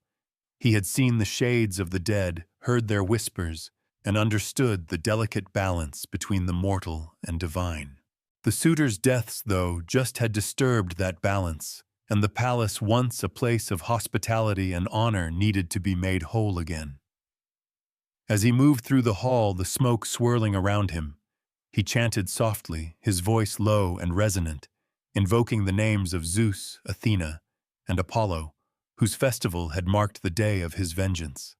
S1: He had seen the shades of the dead, heard their whispers, and understood the delicate balance between the mortal and divine. The suitors' deaths, though, just had disturbed that balance, and the palace, once a place of hospitality and honor, needed to be made whole again. As he moved through the hall, the smoke swirling around him, he chanted softly, his voice low and resonant, invoking the names of Zeus, Athena, and Apollo, whose festival had marked the day of his vengeance.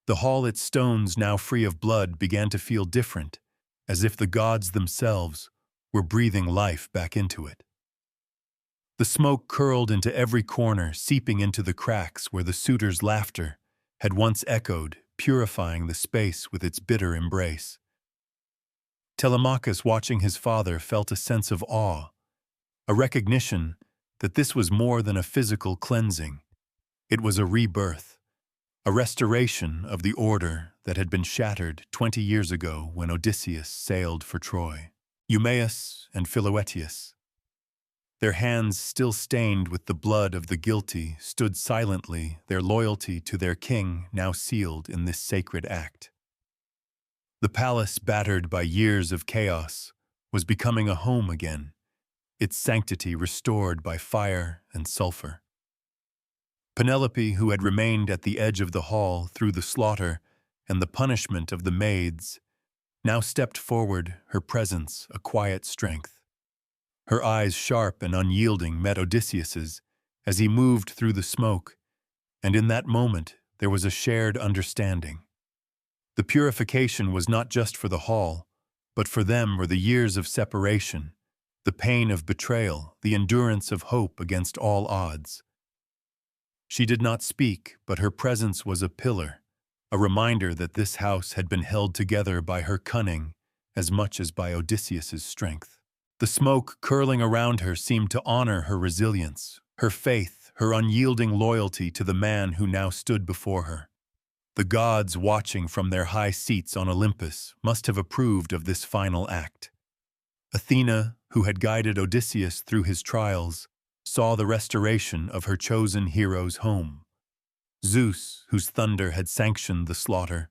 S1: The hall, its stones now free of blood, began to feel different, as if the gods themselves were breathing life back into it. The smoke curled into every corner, seeping into the cracks where the suitors' laughter had once echoed, purifying the space with its bitter embrace. Telemachus, watching his father, felt a sense of awe, a recognition that this was more than a physical cleansing. It was a rebirth, a restoration of the order that had been shattered 20 years ago when Odysseus sailed for Troy. Eumaeus and Philoetius, their hands still stained with the blood of the guilty, stood silently, their loyalty to their king now sealed in this sacred act. The palace, battered by years of chaos, was becoming a home again, its sanctity restored by fire and sulfur. Penelope, who had remained at the edge of the hall through the slaughter and the punishment of the maids, now stepped forward, her presence a quiet strength. Her eyes, sharp and unyielding, met Odysseus's as he moved through the smoke, and in that moment there was a shared understanding. The purification was not just for the hall, but for them were the years of separation, the pain of betrayal, the endurance of hope against all odds. She did not speak, but her presence was a pillar, a reminder that this house had been held together by her cunning as much as by Odysseus's strength. The smoke curling around her seemed to honor her resilience, her faith, her unyielding loyalty to the man who now stood before her. The gods, watching from their high seats on Olympus, must have approved of this final act. Athena, who had guided Odysseus through his trials, saw the restoration of her chosen hero's home. Zeus, whose thunder had sanctioned the slaughter,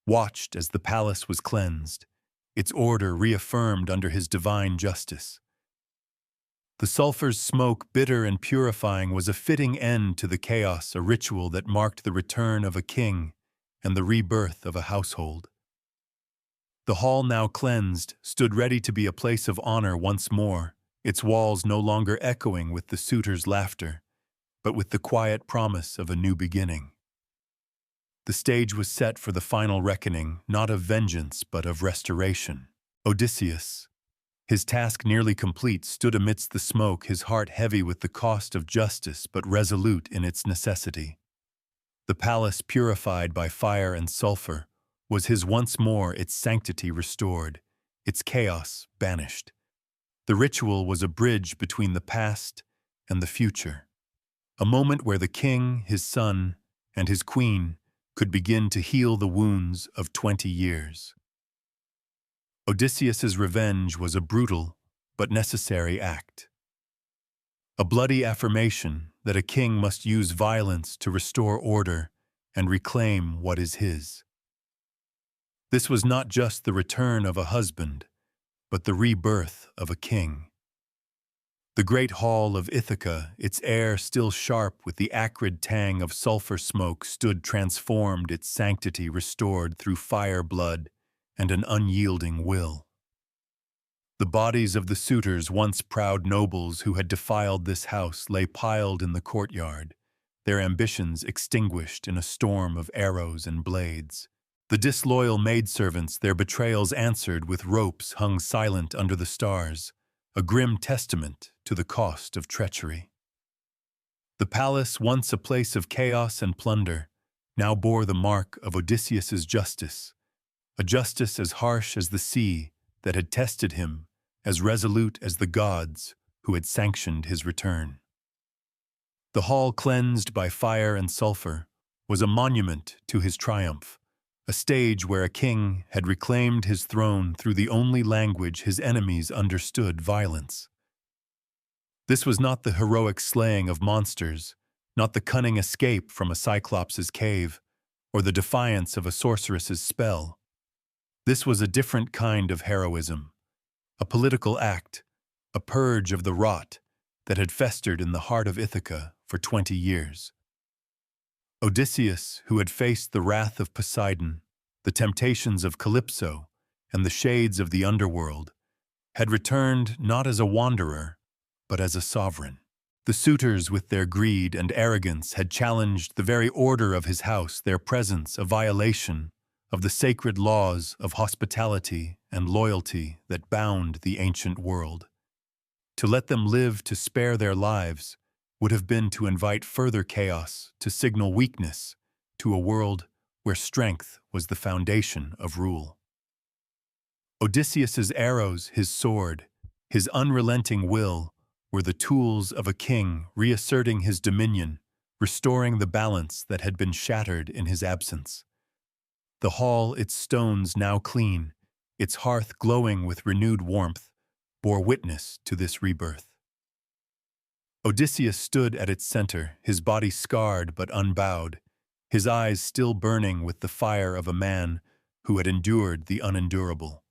S1: watched as the palace was cleansed, its order reaffirmed under his divine justice. The sulphur's smoke, bitter and purifying, was a fitting end to the chaos, a ritual that marked the return of a king and the rebirth of a household. The hall, now cleansed, stood ready to be a place of honor once more, its walls no longer echoing with the suitors' laughter, but with the quiet promise of a new beginning. The stage was set for the final reckoning, not of vengeance but of restoration. Odysseus, his task nearly complete, stood amidst the smoke, his heart heavy with the cost of justice but resolute in its necessity. The palace, purified by fire and sulfur, was his once more, its sanctity restored, its chaos banished. The ritual was a bridge between the past and the future, a moment where the king, his son, and his queen could begin to heal the wounds of 20 years. Odysseus's revenge was a brutal but necessary act. A bloody affirmation that a king must use violence to restore order and reclaim what is his. This was not just the return of a husband, but the rebirth of a king. The great hall of Ithaca, its air still sharp with the acrid tang of sulfur smoke, stood transformed, its sanctity restored through fire, blood, and an unyielding will. The bodies of the suitors, once proud nobles who had defiled this house, lay piled in the courtyard, their ambitions extinguished in a storm of arrows and blades. The disloyal maidservants, their betrayals answered with ropes hung silent under the stars, a grim testament to the cost of treachery. The palace, once a place of chaos and plunder, now bore the mark of Odysseus's justice, a justice as harsh as the sea that had tested him, as resolute as the gods who had sanctioned his return. The hall, cleansed by fire and sulfur, was a monument to his triumph, a stage where a king had reclaimed his throne through the only language his enemies understood: violence. This was not the heroic slaying of monsters, not the cunning escape from a cyclops' cave, or the defiance of a sorceress's spell. This was a different kind of heroism, a political act, a purge of the rot that had festered in the heart of Ithaca for 20 years. Odysseus, who had faced the wrath of Poseidon, the temptations of Calypso, and the shades of the underworld, had returned not as a wanderer, but as a sovereign. The suitors, with their greed and arrogance, had challenged the very order of his house, their presence a violation of the sacred laws of hospitality and loyalty that bound the ancient world. To let them live, to spare their lives, would have been to invite further chaos, to signal weakness to a world where strength was the foundation of rule. Odysseus's arrows, his sword, his unrelenting will were the tools of a king reasserting his dominion, restoring the balance that had been shattered in his absence. The hall, its stones now clean, its hearth glowing with renewed warmth, bore witness to this rebirth. Odysseus stood at its center, his body scarred but unbowed, his eyes still burning with the fire of a man who had endured the unendurable.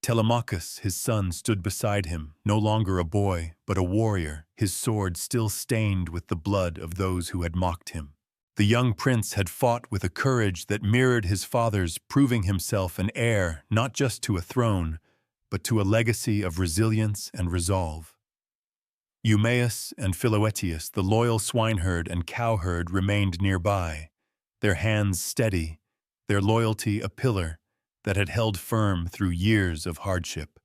S1: Telemachus, his son, stood beside him, no longer a boy, but a warrior, his sword still stained with the blood of those who had mocked him. The young prince had fought with a courage that mirrored his father's, proving himself an heir not just to a throne, but to a legacy of resilience and resolve. Eumaeus and Philoetius, the loyal swineherd and cowherd, remained nearby, their hands steady, their loyalty a pillar that had held firm through years of hardship.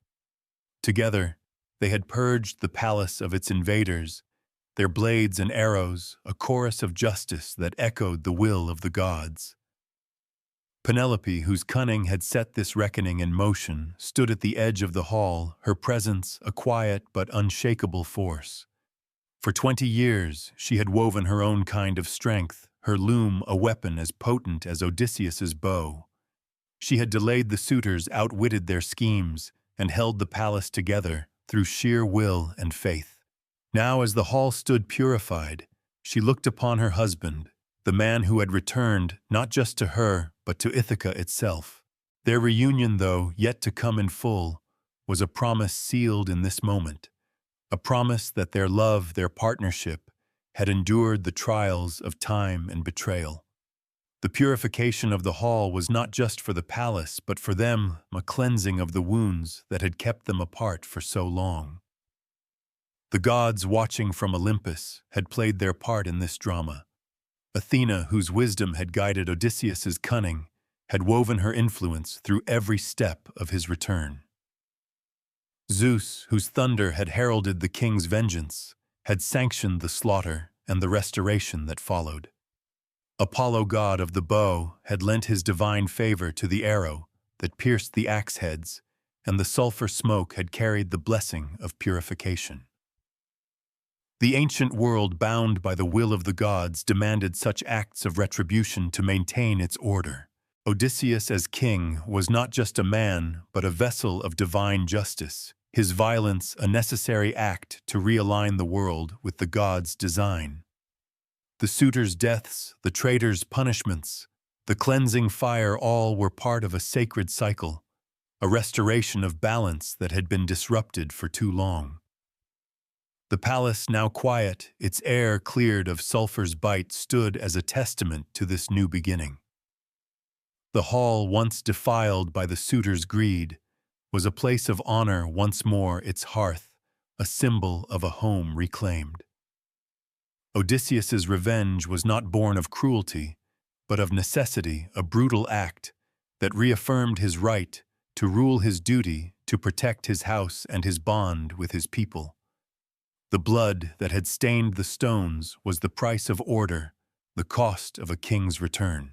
S1: Together, they had purged the palace of its invaders, their blades and arrows a chorus of justice that echoed the will of the gods. Penelope, whose cunning had set this reckoning in motion, stood at the edge of the hall, her presence a quiet but unshakable force. For 20 years, she had woven her own kind of strength, her loom a weapon as potent as Odysseus's bow. She had delayed the suitors, outwitted their schemes, and held the palace together through sheer will and faith. Now, as the hall stood purified, she looked upon her husband, the man who had returned not just to her, but to Ithaca itself. Their reunion, though yet to come in full, was a promise sealed in this moment, a promise that their love, their partnership, had endured the trials of time and betrayal. The purification of the hall was not just for the palace, but for them a cleansing of the wounds that had kept them apart for so long. The gods watching from Olympus had played their part in this drama. Athena, whose wisdom had guided Odysseus's cunning, had woven her influence through every step of his return. Zeus, whose thunder had heralded the king's vengeance, had sanctioned the slaughter and the restoration that followed. Apollo, god of the bow, had lent his divine favor to the arrow that pierced the axe heads, and the sulfur smoke had carried the blessing of purification. The ancient world, bound by the will of the gods, demanded such acts of retribution to maintain its order. Odysseus as king was not just a man, but a vessel of divine justice, his violence a necessary act to realign the world with the gods' design. The suitors' deaths, the traitors' punishments, the cleansing fire, all were part of a sacred cycle, a restoration of balance that had been disrupted for too long. The palace, now quiet, its air cleared of sulphur's bite, stood as a testament to this new beginning. The hall, once defiled by the suitors' greed, was a place of honor once more, its hearth, a symbol of a home reclaimed. Odysseus's revenge was not born of cruelty, but of necessity, a brutal act that reaffirmed his right to rule, his duty to protect his house and his bond with his people. The blood that had stained the stones was the price of order, the cost of a king's return.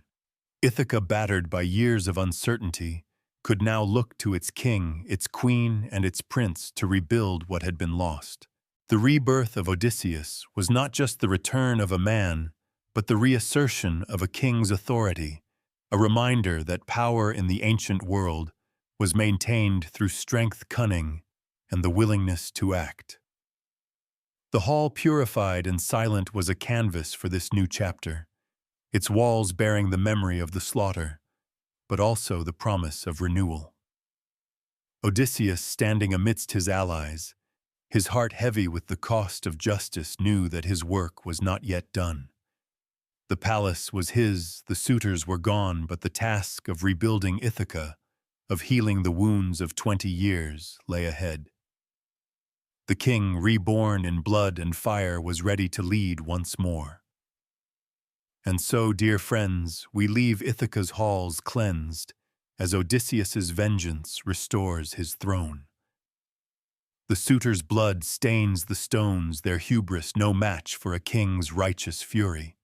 S1: Ithaca, battered by years of uncertainty, could now look to its king, its queen, and its prince to rebuild what had been lost. The rebirth of Odysseus was not just the return of a man, but the reassertion of a king's authority, a reminder that power in the ancient world was maintained through strength, cunning, and the willingness to act. The hall, purified and silent, was a canvas for this new chapter, its walls bearing the memory of the slaughter, but also the promise of renewal. Odysseus, standing amidst his allies, his heart heavy with the cost of justice, knew that his work was not yet done. The palace was his, the suitors were gone, but the task of rebuilding Ithaca, of healing the wounds of 20 years, lay ahead. The king, reborn in blood and fire, was ready to lead once more. And so, dear friends, we leave Ithaca's halls cleansed, as Odysseus's vengeance restores his throne. The suitors' blood stains the stones, their hubris no match for a king's righteous fury.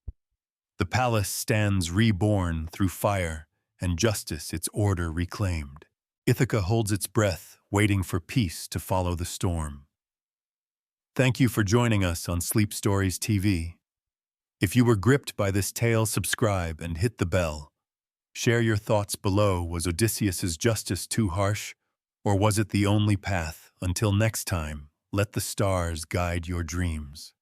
S1: The palace stands reborn through fire, and justice its order reclaimed. Ithaca holds its breath, waiting for peace to follow the storm. Thank you for joining us on Sleep Stories TV. If you were gripped by this tale, subscribe and hit the bell. Share your thoughts below. Was Odysseus's justice too harsh, or was it the only path? Until next time, let the stars guide your dreams.